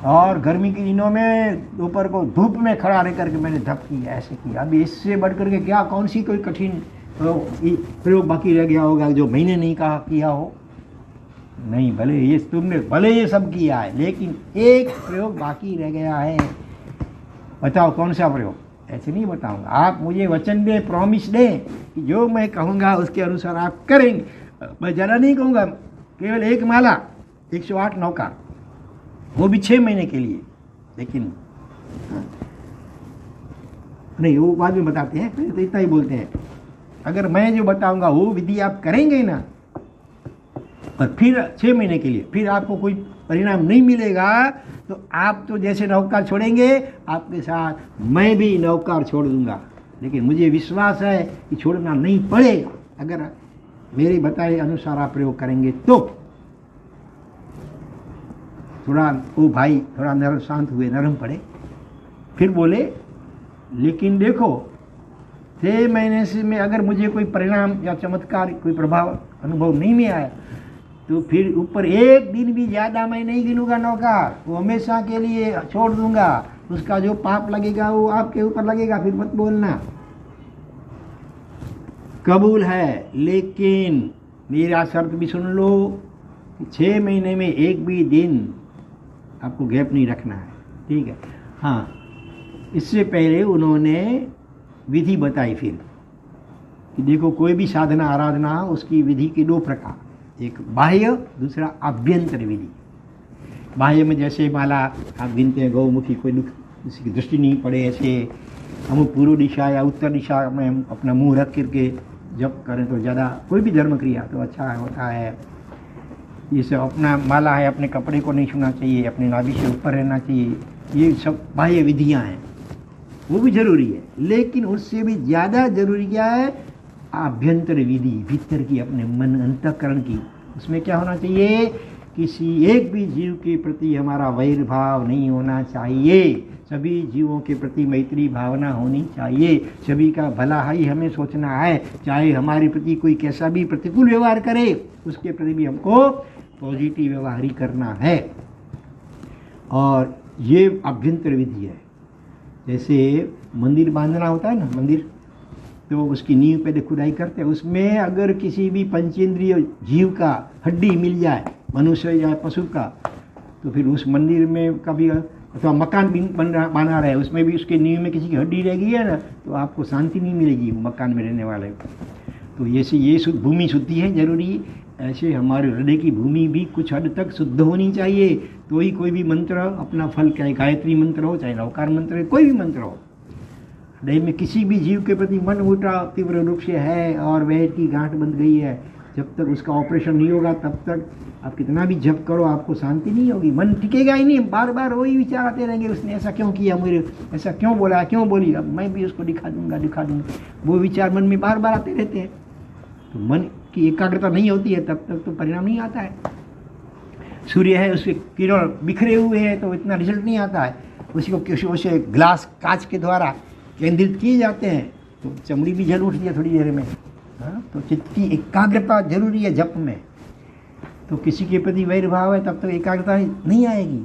और गर्मी के दिनों में दोपहर को धूप में खड़ा रह करके मैंने जप किया, ऐसे किया। अभी इससे बढ़ करके क्या, कौन सी कोई कठिन तो ये प्रयोग बाकी रह गया होगा जो मैंने नहीं कहा किया हो। नहीं, भले ये तुमने भले ये सब किया है, लेकिन एक प्रयोग बाकी रह गया है। बताओ कौन सा प्रयोग? ऐसे नहीं बताऊंगा। आप मुझे वचन दे, प्रॉमिस दे कि जो मैं कहूँगा उसके अनुसार आप करेंगे। मैं ज़्यादा नहीं कहूँगा, केवल एक माला 108 नौका, वो भी 6 महीने के लिए। लेकिन नहीं, वो बाद में बताते हैं, तो इतना ही बोलते हैं। अगर मैं जो बताऊंगा वो विधि आप करेंगे ना, और फिर 6 महीने के लिए फिर आपको कोई परिणाम नहीं मिलेगा, तो आप तो जैसे नौकार छोड़ेंगे, आपके साथ मैं भी नौकार छोड़ दूंगा। लेकिन मुझे विश्वास है कि छोड़ना नहीं पड़ेगा, अगर मेरे बताए अनुसार आप प्रयोग करेंगे तो। थोड़ा वो भाई थोड़ा नरम शांत हुए, नरम पड़े, फिर बोले लेकिन देखो 6 महीने से में अगर मुझे कोई परिणाम या चमत्कार, कोई प्रभाव अनुभव नहीं में आया, तो फिर ऊपर एक दिन भी ज़्यादा मैं नहीं गिनूंगा नौकार, वो हमेशा के लिए छोड़ दूंगा। उसका जो पाप लगेगा वो आपके ऊपर लगेगा, फिर मत बोलना। कबूल है, लेकिन मेरा शर्त भी सुन लो, 6 महीने में एक भी दिन आपको गैप नहीं रखना है, ठीक है? हाँ, इससे पहले उन्होंने विधि बताई फिर कि देखो कोई भी साधना आराधना, उसकी विधि के 2 प्रकार, एक बाह्य, दूसरा आभ्यंतर विधि। बाह्य में जैसे माला आप गिनते हैं, गौमुखी, कोई दुख किसी की दृष्टि नहीं पड़े, ऐसे हम पूर्व दिशा या उत्तर दिशा में हम अपना मुंह रख करके जप करें तो ज़्यादा, कोई भी धर्म क्रिया तो अच्छा होता है। जैसे अपना माला है, अपने कपड़े को नहीं छूना चाहिए, अपने नाभि से ऊपर रहना चाहिए, ये सब बाह्य विधियाँ हैं, वो भी जरूरी है। लेकिन उससे भी ज़्यादा जरूरी क्या है? आभ्यंतर विधि, भीतर की, अपने मन अंतःकरण की। उसमें क्या होना चाहिए? किसी एक भी जीव के प्रति हमारा वैर भाव नहीं होना चाहिए, सभी जीवों के प्रति मैत्री भावना होनी चाहिए, सभी का भला ही हमें सोचना है। चाहे हमारे प्रति कोई कैसा भी प्रतिकूल व्यवहार करे, उसके प्रति भी हमको पॉजिटिव व्यवहार ही करना है। और ये आभ्यंतर विधि है। जैसे मंदिर बांधना होता है ना, मंदिर, तो उसकी नींव पे खुदाई करते हैं, उसमें अगर किसी भी पंचेंद्रिय जीव का हड्डी मिल जाए, मनुष्य या पशु का, तो फिर उस मंदिर में कभी, अथवा मकान बना रहे, उसमें भी उसके नींव में किसी की हड्डी रह गई है ना, तो आपको शांति नहीं मिलेगी मकान में रहने वाले को। तो जैसे ये भूमि शुद्धि है जरूरी, ऐसे हमारे हृदय की भूमि भी कुछ हद तक शुद्ध होनी चाहिए, तो ही कोई भी मंत्र अपना फल, चाहे गायत्री मंत्र हो, चाहे नवकार मंत्र हो, कोई भी मंत्र हो। हृदय में किसी भी जीव के प्रति मन उठा तीव्र रूप से है और वह की गांठ बंध गई है, जब तक उसका ऑपरेशन नहीं होगा तब तक आप कितना भी जप करो आपको शांति नहीं होगी, मन टिकेगा ही नहीं, बार बार वही विचार आते रहेंगे, उसने ऐसा क्यों किया, मुझे ऐसा क्यों बोला, क्यों बोली, अब मैं भी उसको दिखा दूंगा, वो विचार मन में बार बार आते रहते हैं। तो मन की एकाग्रता नहीं होती है, तब तक तो परिणाम नहीं आता है। सूर्य है, उसके किरण बिखरे हुए हैं तो इतना रिजल्ट नहीं आता है। उसी को किसी से ग्लास, कांच के द्वारा केंद्रित किए जाते हैं तो चमड़ी भी जल उठती है थोड़ी देर में। हाँ, तो चित्त की एकाग्रता जरूरी है जप में। तो किसी के प्रति वैर भाव है तब तो एकाग्रता नहीं आएगी।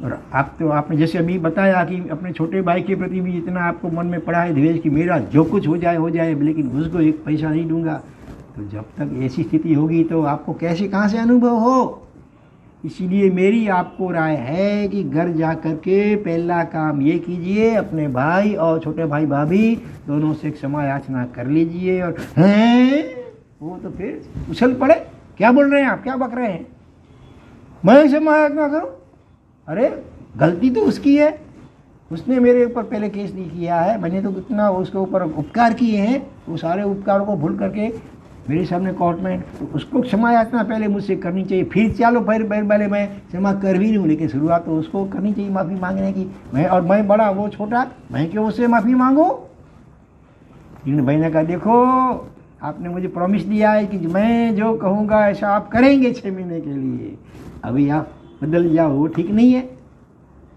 और आप तो आपने जैसे अभी बताया कि अपने छोटे भाई के प्रति भी इतना आपको मन में पड़ा है द्वेष कि मेरा जो कुछ हो जाए, लेकिन उसको एक पैसा नहीं दूंगा। तो जब तक ऐसी स्थिति होगी तो आपको कैसे, कहाँ से अनुभव हो। इसीलिए मेरी आपको राय है कि घर जा कर के पहला काम ये कीजिए, अपने भाई और छोटे भाई भाभी दोनों से क्षमा याचना कर लीजिए। और हैं वो तो फिर उछल पड़े, क्या बोल रहे हैं आप, क्या बक रहे हैं, मैं क्षमा याचना करूं? अरे गलती तो उसकी है, उसने मेरे ऊपर पहले केस नहीं किया है, मैंने तो कितना उसके ऊपर उपकार किए हैं, वो सारे उपकारों को भूल करके मेरे सामने कोर्ट में, तो उसको क्षमा याचना पहले मुझसे करनी चाहिए। फिर चलो फिर पहले मैं क्षमा कर भी लूँ, लेकिन शुरुआत तो उसको करनी चाहिए माफ़ी मांगने की। मैं बड़ा वो छोटा, मैं क्यों उससे माफ़ी मांगूँ। इन भाई ने कहा देखो आपने मुझे प्रॉमिस दिया है कि मैं जो कहूँगा ऐसा आप करेंगे 6 महीने के लिए, अभी आप बदल जाओ, वो ठीक नहीं है।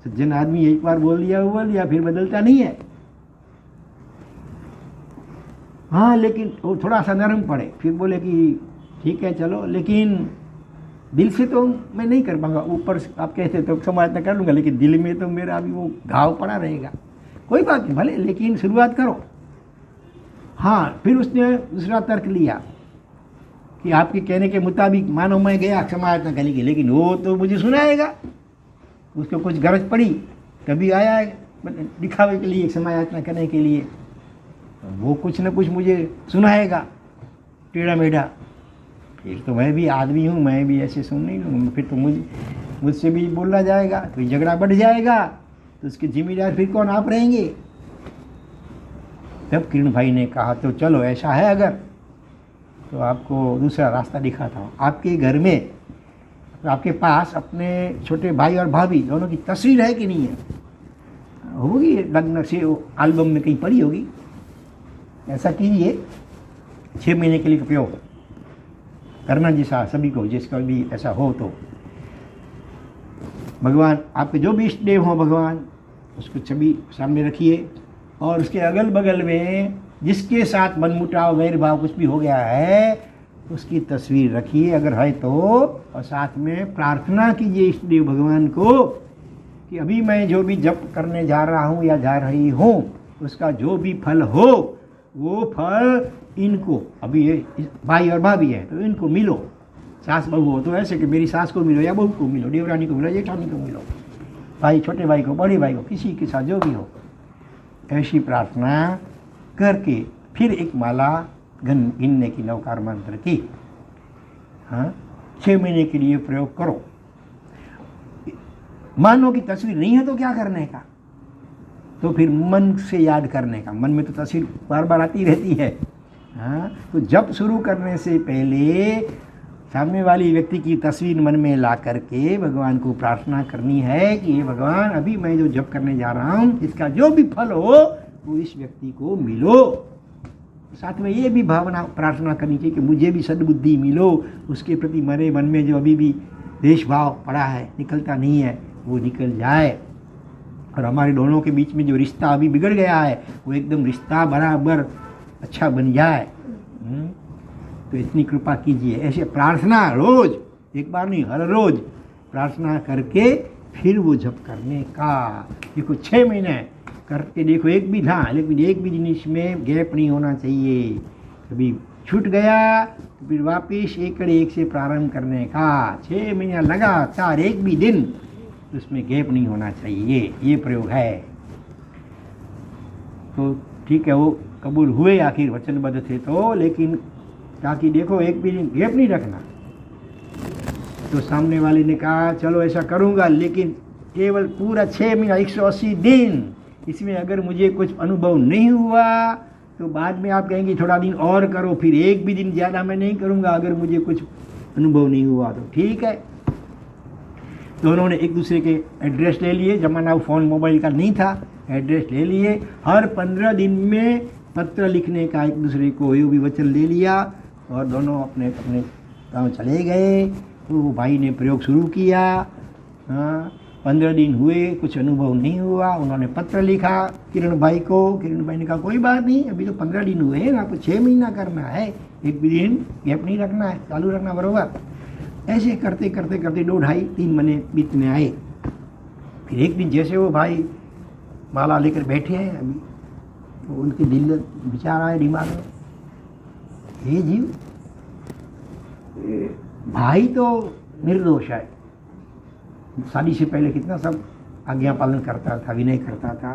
सज्जन आदमी एक बार बोल दिया फिर बदलता नहीं है। हाँ, लेकिन वो थोड़ा सा नरम पड़े, फिर बोले कि ठीक है चलो, लेकिन दिल से तो मैं नहीं कर पाऊंगा, ऊपर से आप कहते तो समाज कर लूँगा, लेकिन दिल में तो मेरा अभी वो घाव पड़ा रहेगा। कोई बात नहीं, भले, लेकिन शुरुआत करो। हाँ, फिर उसने दूसरा तर्क लिया कि आपके कहने के मुताबिक मानो मैं गया क्षमा याचना करने के, लेकिन वो तो मुझे सुनाएगा, उसको कुछ गरज पड़ी तभी आया दिखावे के लिए, क्षमा याचना करने के लिए, वो कुछ न कुछ मुझे सुनाएगा टेढ़ा मेढ़ा। फिर तो मैं भी आदमी हूँ, मैं भी ऐसे सुन नहीं लूँगा, फिर तो मुझसे भी बोला जाएगा, तो झगड़ा बढ़ जाएगा, तो उसके जिम्मेदार फिर कौन, आप रहेंगे। तब किरण भाई ने कहा तो चलो ऐसा है अगर, तो आपको दूसरा रास्ता दिखाता हूँ। आपके घर में, आपके पास अपने छोटे भाई और भाभी दोनों की तस्वीर है कि नहीं है? होगी, लग्न से एल्बम में कहीं पड़ी होगी। ऐसा कीजिए, 6 महीने के लिए उपयोग करना, जैसा सभी को, जिसका भी ऐसा हो तो भगवान आपके जो भी इष्ट देव हो, भगवान उसको छवि सामने रखिए, और उसके अगल बगल में जिसके साथ मनमुटाव वैर भाव कुछ भी हो गया है उसकी तस्वीर रखिए अगर है तो, और साथ में प्रार्थना कीजिए इष्ट देव भगवान को कि अभी मैं जो भी जप करने जा रहा हूँ या जा रही हूँ उसका जो भी फल हो वो फल इनको, अभी ये भाई और भाभी है तो इनको मिलो, सास बहू हो तो ऐसे कि मेरी सास को मिलो या बहू को मिलो, देवरानी को मिलो, जेठानी को मिलो, भाई छोटे भाई को, बड़े भाई को, किसी के साथ जो भी हो, ऐसी प्रार्थना करके फिर एक माला गिनने की, नवकार मंत्र की, हाँ, 6 महीने के लिए प्रयोग करो। मानो कि तस्वीर नहीं है तो क्या करने का, तो फिर मन से याद करने का, मन में तो तस्वीर बार बार आती रहती है, हाँ, तो जब शुरू करने से पहले सामने वाली व्यक्ति की तस्वीर मन में ला करके भगवान को प्रार्थना करनी है कि ये भगवान अभी मैं जो जप करने जा रहा हूँ इसका जो भी फल हो वो इस व्यक्ति को मिलो। साथ में ये भी भावना प्रार्थना करनी चाहिए कि मुझे भी सद्बुद्धि मिलो, उसके प्रति मेरे मन में जो अभी भी देश भाव पड़ा है, निकलता नहीं है, वो निकल जाए, और हमारे दोनों के बीच में जो रिश्ता अभी बिगड़ गया है वो एकदम रिश्ता बराबर अच्छा बन जाए। तो इतनी कृपा कीजिए। ऐसे प्रार्थना रोज, एक बार नहीं, हर रोज प्रार्थना करके फिर वो जप करने का। देखो 6 महीने करके देखो, एक भी था, लेकिन एक भी दिन इसमें गैप नहीं होना चाहिए। कभी छूट गया तो फिर वापिस एक से प्रारंभ करने का। 6 महीना लगातार एक भी दिन उसमें गैप नहीं होना चाहिए। ये प्रयोग है। तो ठीक है, वो कबूल हुए, आखिर वचनबद्ध थे तो, लेकिन ताकि देखो एक भी दिन गैप नहीं रखना। तो सामने वाले ने कहा चलो ऐसा करूँगा, लेकिन केवल पूरा 6 महीना 180 दिन, इसमें अगर मुझे कुछ अनुभव नहीं हुआ तो बाद में आप कहेंगे थोड़ा दिन और करो, फिर एक भी दिन ज़्यादा मैं नहीं करूँगा अगर मुझे कुछ अनुभव नहीं हुआ तो। ठीक है। तो उन्होंने एक दूसरे के एड्रेस ले लिए, जमाना फ़ोन मोबाइल का नहीं था, एड्रेस ले लिए। हर 15 दिन में पत्र लिखने का एक दूसरे को ये भी वचन ले लिया, और दोनों अपने अपने गाँव चले गए। तो वो भाई ने प्रयोग शुरू किया। हाँ, 15 दिन हुए, कुछ अनुभव नहीं हुआ। उन्होंने पत्र लिखा किरण भाई को। किरण भाई ने कहा कोई बात नहीं, अभी तो 15 दिन हुए हैं, आपको 6 महीना करना है, एक भी दिन गैप नहीं रखना है, चालू रखना बरोबर। ऐसे करते करते करते 2 ढाई 3 महीने बीतने आए। फिर एक दिन जैसे वो भाई माला लेकर बैठे हैं अभी, तो उनके दिल विचार आए दिमाग में, हे जीव, भाई तो निर्दोष है, शादी से पहले कितना सब आज्ञा पालन करता था, विनय करता था,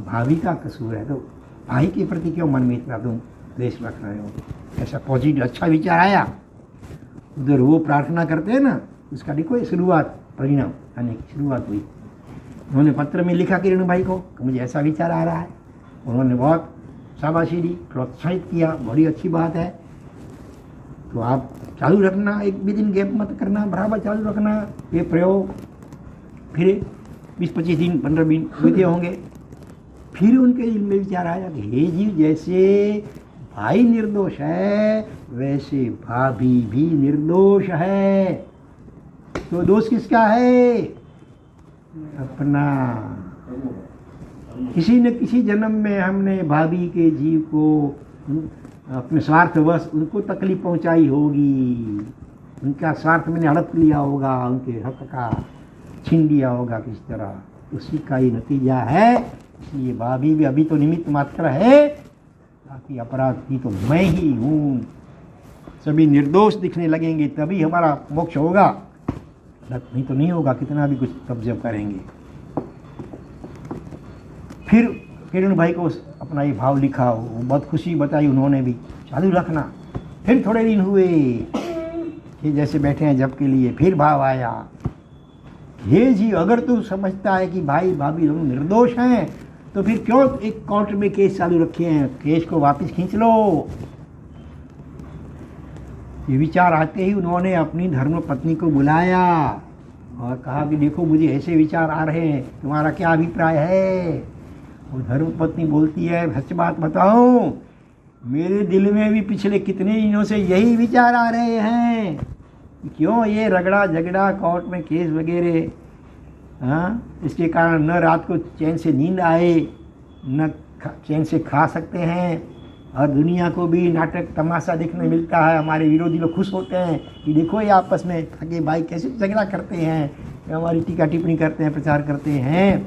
भाभी का कसूर है, तो भाई के प्रति क्यों मन में इतना तुम द्वेष रख रहे हो। ऐसा पॉजिटिव अच्छा विचार आया। उधर वो प्रार्थना करते हैं ना, उसका देखो ये शुरुआत, परिणाम आने की शुरुआत हुई। उन्होंने पत्र में लिखा किरण भाई को कि मुझे ऐसा विचार आ रहा है। उन्होंने बहुत शाबाशी दी, प्रोत्साहित किया, बड़ी अच्छी बात है, तो आप चालू रखना, एक भी दिन गैप मत करना, बराबर चालू रखना ये प्रयोग। फिर 20-25 दिन 15 दिन बीते होंगे। फिर उनके दिल में विचार आया कि हे जीव, जैसे भाई निर्दोष है वैसे भाभी भी निर्दोष है, तो दोष किसका है? अपना। किसी न किसी जन्म में हमने भाभी के जीव को अपने स्वार्थवश उनको तकलीफ पहुंचाई होगी, उनका स्वार्थ मैंने हड़प लिया होगा, उनके हक का छीन लिया होगा किस तरह, उसी का ही नतीजा है। इसलिए भाभी भी अभी तो निमित्त मात्र है, बाकी अपराधी तो मैं ही हूँ। सभी निर्दोष दिखने लगेंगे तभी हमारा मोक्ष होगा, नहीं तो नहीं होगा, कितना भी कुछ तब जब करेंगे। फिर उन भाई को अपना ये भाव लिखा, वो बहुत खुशी बताई उन्होंने भी, चालू रखना। फिर थोड़े दिन हुए, फिर जैसे बैठे हैं जब के लिए, फिर भाव आया, हे जी अगर तू समझता है कि भाई भाभी दोनों निर्दोष हैं तो फिर क्यों एक कोर्ट में केस चालू रखे हैं, केस को वापस खींच लो। ये विचार आते ही उन्होंने अपनी धर्म पत्नी को बुलाया और कहा कि देखो मुझे ऐसे विचार आ रहे हैं, तुम्हारा क्या अभिप्राय है। वो धर्म पत्नी बोलती है, सच बात बताओ, मेरे दिल में भी पिछले कितने दिनों से यही विचार आ रहे हैं, क्यों ये रगड़ा झगड़ा कोर्ट में केस वगैरह। हाँ, इसके कारण न रात को चैन से नींद आए, न चैन से खा सकते हैं, और दुनिया को भी नाटक तमाशा देखने मिलता है। हमारे विरोधी लोग खुश होते हैं कि देखो ये आपस में थके भाई कैसे झगड़ा करते हैं, हमारी टीका टिप्पणी करते हैं, प्रचार करते हैं,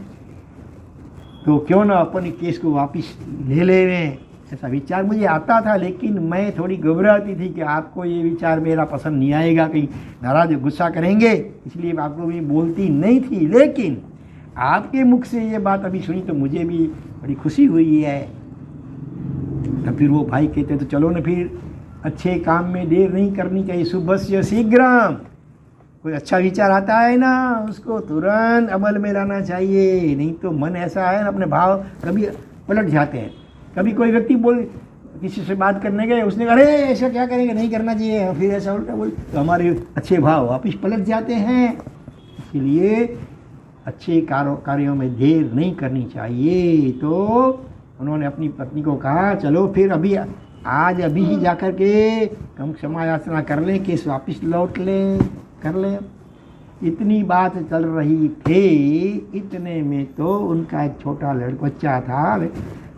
तो क्यों ना अपन केस को वापस ले लें। ऐसा विचार मुझे आता था, लेकिन मैं थोड़ी घबराती थी कि आपको ये विचार मेरा पसंद नहीं आएगा, कहीं नाराज गुस्सा करेंगे, इसलिए आपको भी बोलती नहीं थी। लेकिन आपके मुख से ये बात अभी सुनी तो मुझे भी बड़ी खुशी हुई है। तब फिर वो भाई कहते तो चलो ना, फिर अच्छे काम में देर नहीं करनी चाहिए, शुभस्य शीघ्रम। कोई अच्छा विचार आता है ना, उसको तुरंत अमल में लाना चाहिए, नहीं तो मन ऐसा है ना, अपने भाव कभी पलट जाते हैं। कभी कोई व्यक्ति किसी से बात करने गए, उसने कहा अरे ऐसा क्या करेंगे, नहीं करना चाहिए, फिर ऐसा उल्टा बोल, तो हमारे अच्छे भाव वापिस पलट जाते हैं। इसलिए अच्छे कार्यों में देर नहीं करनी चाहिए। तो उन्होंने अपनी पत्नी को कहा चलो फिर अभी ही जाकर के हम क्षमा याचना कर लें, केस वापस लौट लें, कर लें। इतनी बात चल रही थी, इतने में तो उनका एक छोटा बच्चा था,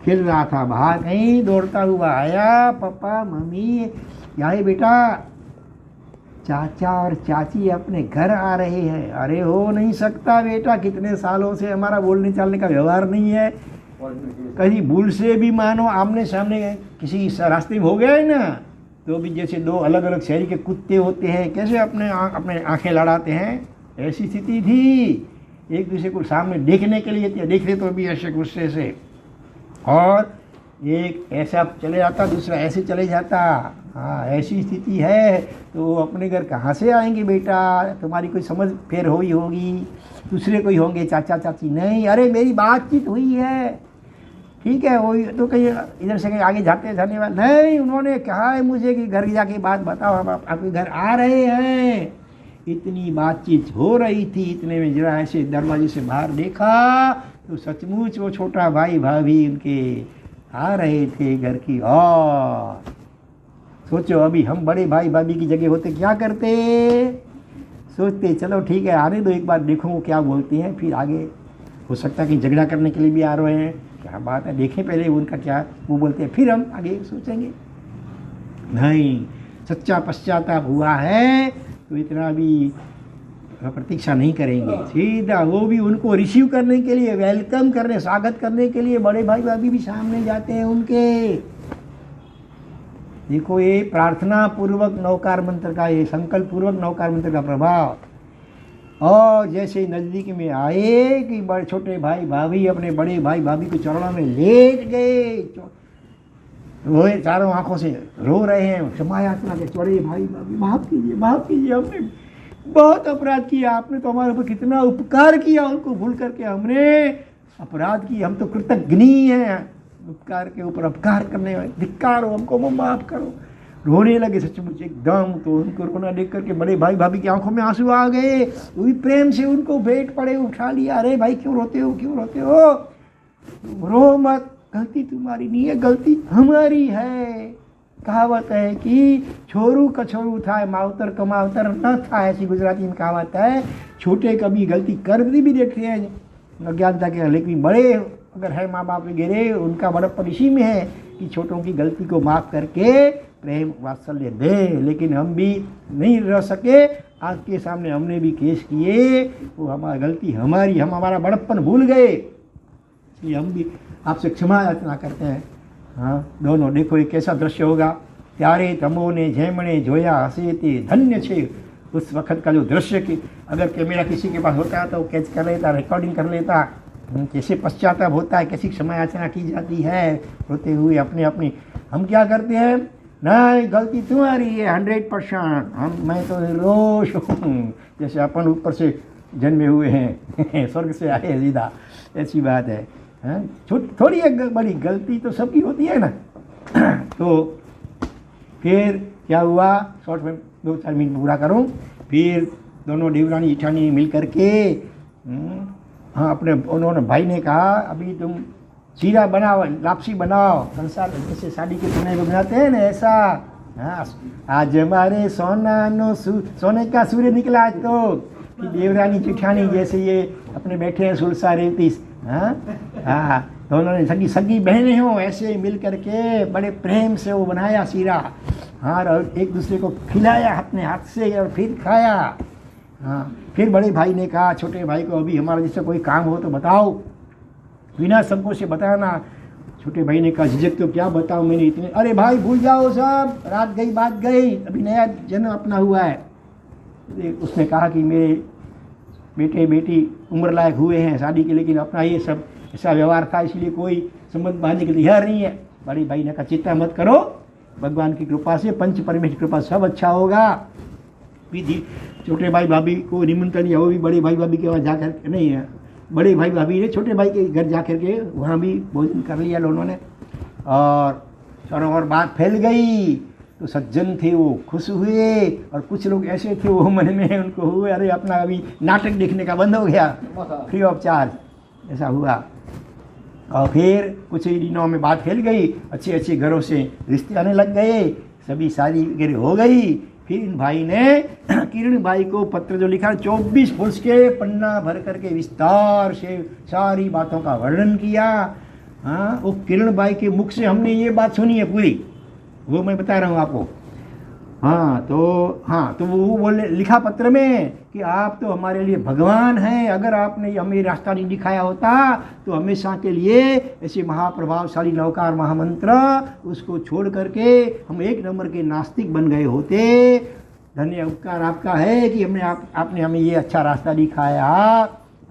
खेल रहा था बाहर, कहीं दौड़ता हुआ आया, पापा मम्मी क्या है बेटा, चाचा और चाची अपने घर आ रहे हैं। अरे हो नहीं सकता बेटा, कितने सालों से हमारा बोलने चालने का व्यवहार नहीं है, कहीं भूल से भी मानो आमने सामने किसी रास्ते में हो गया है ना, तो भी जैसे दो अलग अलग शहरी के कुत्ते होते हैं कैसे अपने आंखें लड़ाते हैं, ऐसी स्थिति थी। एक दूसरे को सामने देखने के लिए देखते तो भी ऐसे गुस्से से, और एक ऐसा चले जाता दूसरा ऐसे चले जाता। हाँ, ऐसी स्थिति है तो अपने घर कहाँ से आएंगे बेटा, तुम्हारी कोई समझ फेर हुई होगी, दूसरे कोई होंगे चाचा चाची, नहीं, अरे मेरी बातचीत हुई है, ठीक है, वही तो कहीं इधर से कहीं आगे जाने वाले नहीं। उन्होंने कहा है मुझे कि घर जाके बात बताओ, हम आपके घर आ रहे हैं। इतनी बातचीत हो रही थी, इतने में जरा ऐसे दरवाजे से बाहर देखा तो सचमुच वो छोटा भाई भाभी उनके आ रहे थे घर की। और सोचो अभी हम बड़े भाई भाभी की जगह होते क्या करते, सोचते चलो ठीक है आने दो, एक बार देखो वो क्या बोलते हैं, फिर आगे हो सकता है कि झगड़ा करने के लिए भी आ रहे हैं, क्या बात है, देखें पहले उनका क्या वो बोलते हैं, फिर हम आगे सोचेंगे। नहीं, सच्चा पश्चाताप हुआ है तो इतना भी प्रतीक्षा नहीं करेंगे, सीधा वो भी उनको रिसीव करने के लिए, वेलकम करने, स्वागत करने के लिए बड़े भाई भाभी भी सामने जाते हैं उनके। देखो ये प्रार्थना पूर्वक नवकार मंत्र का, ये संकल्प पूर्वक नवकार मंत्र का प्रभाव। और जैसे नज़दीक में आए कि बड़े छोटे भाई भाभी अपने बड़े भाई भाभी को चरणों में लेट गए, रोए, चारों आंखों से रो रहे हैं, क्षमा याचना के, बड़े भाई भाभी माफ़ कीजिए, माफ़ कीजिए, हमने बहुत अपराध किया, आपने तो हमारे ऊपर कितना उपकार किया, उनको भूल करके हमने अपराध किया, हम तो कृतज्ञ हैं, उपकार के ऊपर अपकार करने वाले, धिक्कार हो, हमको माफ़ करो। रोने लगे सचमुच एकदम। तो उनको रोना देख करके बड़े भाई भाभी की आंखों में आंसू आ गए, वो भी प्रेम से उनको भेंट पड़े, उठा लिया, अरे भाई क्यों रोते हो, क्यों रोते हो, रो मत, गलती तुम्हारी नहीं है, गलती हमारी है। कहावत है कि छोरू कछोरू था मावतर कमावतर न था, ऐसी गुजराती में कहावत है। छोटे कभी गलती कर भी देते हैं अज्ञानता के, लेकिन बड़े अगर है माँ बाप वगैरह, उनका बड़प्पन इसी में है कि छोटों की गलती को माफ़ करके प्रेम वात्सल्य दे। लेकिन हम भी नहीं रह सके, आपके सामने हमने भी केस किए, वो हमारी गलती हमारी, हम हमारा बड़प्पन भूल गए, इसलिए हम भी आपसे क्षमा याचना करते हैं। हाँ दोनों, देखो ये कैसा दृश्य होगा। त्यारे तमोने जेमणे जोया हसे ते धन्य छे। उस वक्त का जो दृश्य कि अगर कैमरा किसी के पास होता तो कैच कर लेता, रिकॉर्डिंग कर लेता, कैसे पश्चाताप होता है, कैसी क्षमा याचना की जाती है रोते हुए अपने अपनी। हम क्या करते हैं, नहीं गलती तुम्हारी है 100%, मैं तो निर्दोष हूँ, जैसे अपन ऊपर से जन्मे हुए हैं स्वर्ग से आए हैं सीधा, ऐसी बात है। थोड़ी एक बड़ी गलती तो सबकी होती है ना। तो फिर क्या हुआ, शॉर्ट में 2-4 मिनट पूरा करूं। फिर दोनों देवरानी जेठानी मिल करके हाँ अपने उन्होंने भाई ने कहा अभी तुम सीरा बनाओ, लापसी बनाओ, संसार जैसे शादी के समय में बनाते हैं ना ऐसा। हाँ आज हमारे सोने का सूर्य निकला आज तो, कि देवरानी जेठानी जैसे ये अपने बैठे हैं सुलसा रेवतीस। हाँ दोनों ने सगी सगी बहनें हो ऐसे मिल करके बड़े प्रेम से वो बनाया सीरा। हाँ और एक दूसरे को खिलाया अपने हाथ से और फिर खाया। हाँ फिर बड़े भाई ने कहा छोटे भाई को अभी हमारा जैसे कोई काम हो तो बताओ, बिना संकोच से बताना। छोटे भाई ने कहा झिझक तो क्या बताऊँ मैंने इतने, अरे भाई भूल जाओ सब, रात गई बात गई, अभी नया जन्म अपना हुआ है। उसने कहा कि मेरे बेटे बेटी उम्र लायक हुए हैं शादी के, लेकिन अपना ये सब ऐसा व्यवहार था इसलिए कोई संबंध बांधने के लिए तैयार नहीं है। बड़ी भाई ने कहा चिंता मत करो, भगवान की कृपा से पंच परमेश्वर की कृपा सब अच्छा होगा। विधि छोटे भाई भाभी को निमंत्रण दिया, वो भी बड़े भाई भाभी के वहाँ जाकर नहीं है, बड़े भाई भाभी ने छोटे भाई के घर जा कर के वहाँ भी भोजन कर लिया लोगों ने। और बात फैल गई तो सज्जन थे वो खुश हुए, और कुछ लोग ऐसे थे वो मन में उनको हुए अरे अपना अभी नाटक देखने का बंद हो गया, फ्री ऑफ चार्ज, ऐसा हुआ। और फिर कुछ ही दिनों में बात फैल गई, अच्छे अच्छे घरों से रिश्ते आने लग गए, सभी शादी वगैरह हो गई। फिर इन भाई ने किरण भाई को पत्र जो लिखा 24 पुरुष के पन्ना भर करके विस्तार से सारी बातों का वर्णन किया। हाँ वो किरण भाई के मुख से हमने ये बात सुनी है पूरी, वो मैं बता रहा हूँ आपको। हाँ तो वो बोले लिखा पत्र में कि आप तो हमारे लिए भगवान हैं, अगर आपने हमें रास्ता नहीं दिखाया होता तो हमेशा के लिए ऐसे महाप्रभावशाली नौकार महामंत्र उसको छोड़ करके हम 1 नंबर के नास्तिक बन गए होते। धन्य उपकार आपका है कि आपने हमें ये अच्छा रास्ता दिखाया,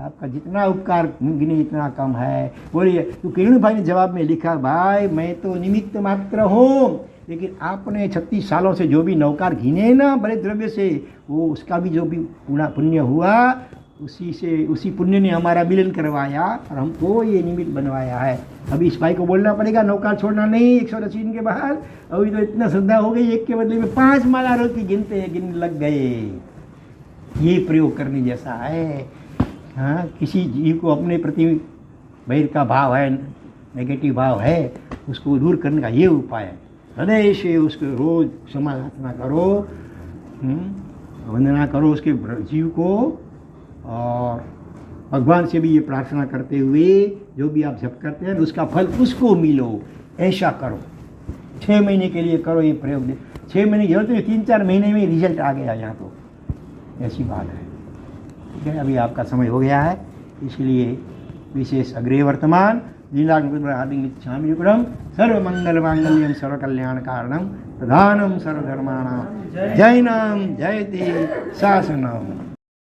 आपका जितना उपकार गिने इतना कम है। बोलिए तो किरण भाई ने जवाब में लिखा भाई मैं तो निमित्त मात्र हूँ, लेकिन आपने 36 सालों से जो भी नौकार घिने ना बड़े द्रव्य से, वो उसका भी जो भी पुण्य हुआ उसी पुण्य ने हमारा मिलन करवाया और हमको ये निमित्त बनवाया है। अभी इस भाई को बोलना पड़ेगा नौकार छोड़ना नहीं 180 दिन के बाद। अभी तो इतना श्रद्धा हो गई, एक के बदले में 5 माला रोज की गिनने लग गए। ये प्रयोग करने जैसा है। हाँ किसी जीव को अपने प्रति बैर का भाव है, नेगेटिव भाव है, उसको दूर करने का ये उपाय है। हृदय से उसको रोज समाराधना करो, वंदना करो उसके जीव को, और भगवान से भी ये प्रार्थना करते हुए जो भी आप जप करते हैं उसका फल उसको मिलो, ऐसा करो। 6 महीने के लिए करो ये प्रयोग। 6 महीने की जरूरत नहीं, 3-4 महीने में रिजल्ट आ गया यहाँ तो, ऐसी बात है। ठीक है, अभी आपका समय हो गया है, इसलिए विशेष अग्रे वर्तमान सर्वमंगल मांगल्यम सर्वकल्याण कारणम प्रधानम सर्वधर्माणां जैनम जयति शासनम।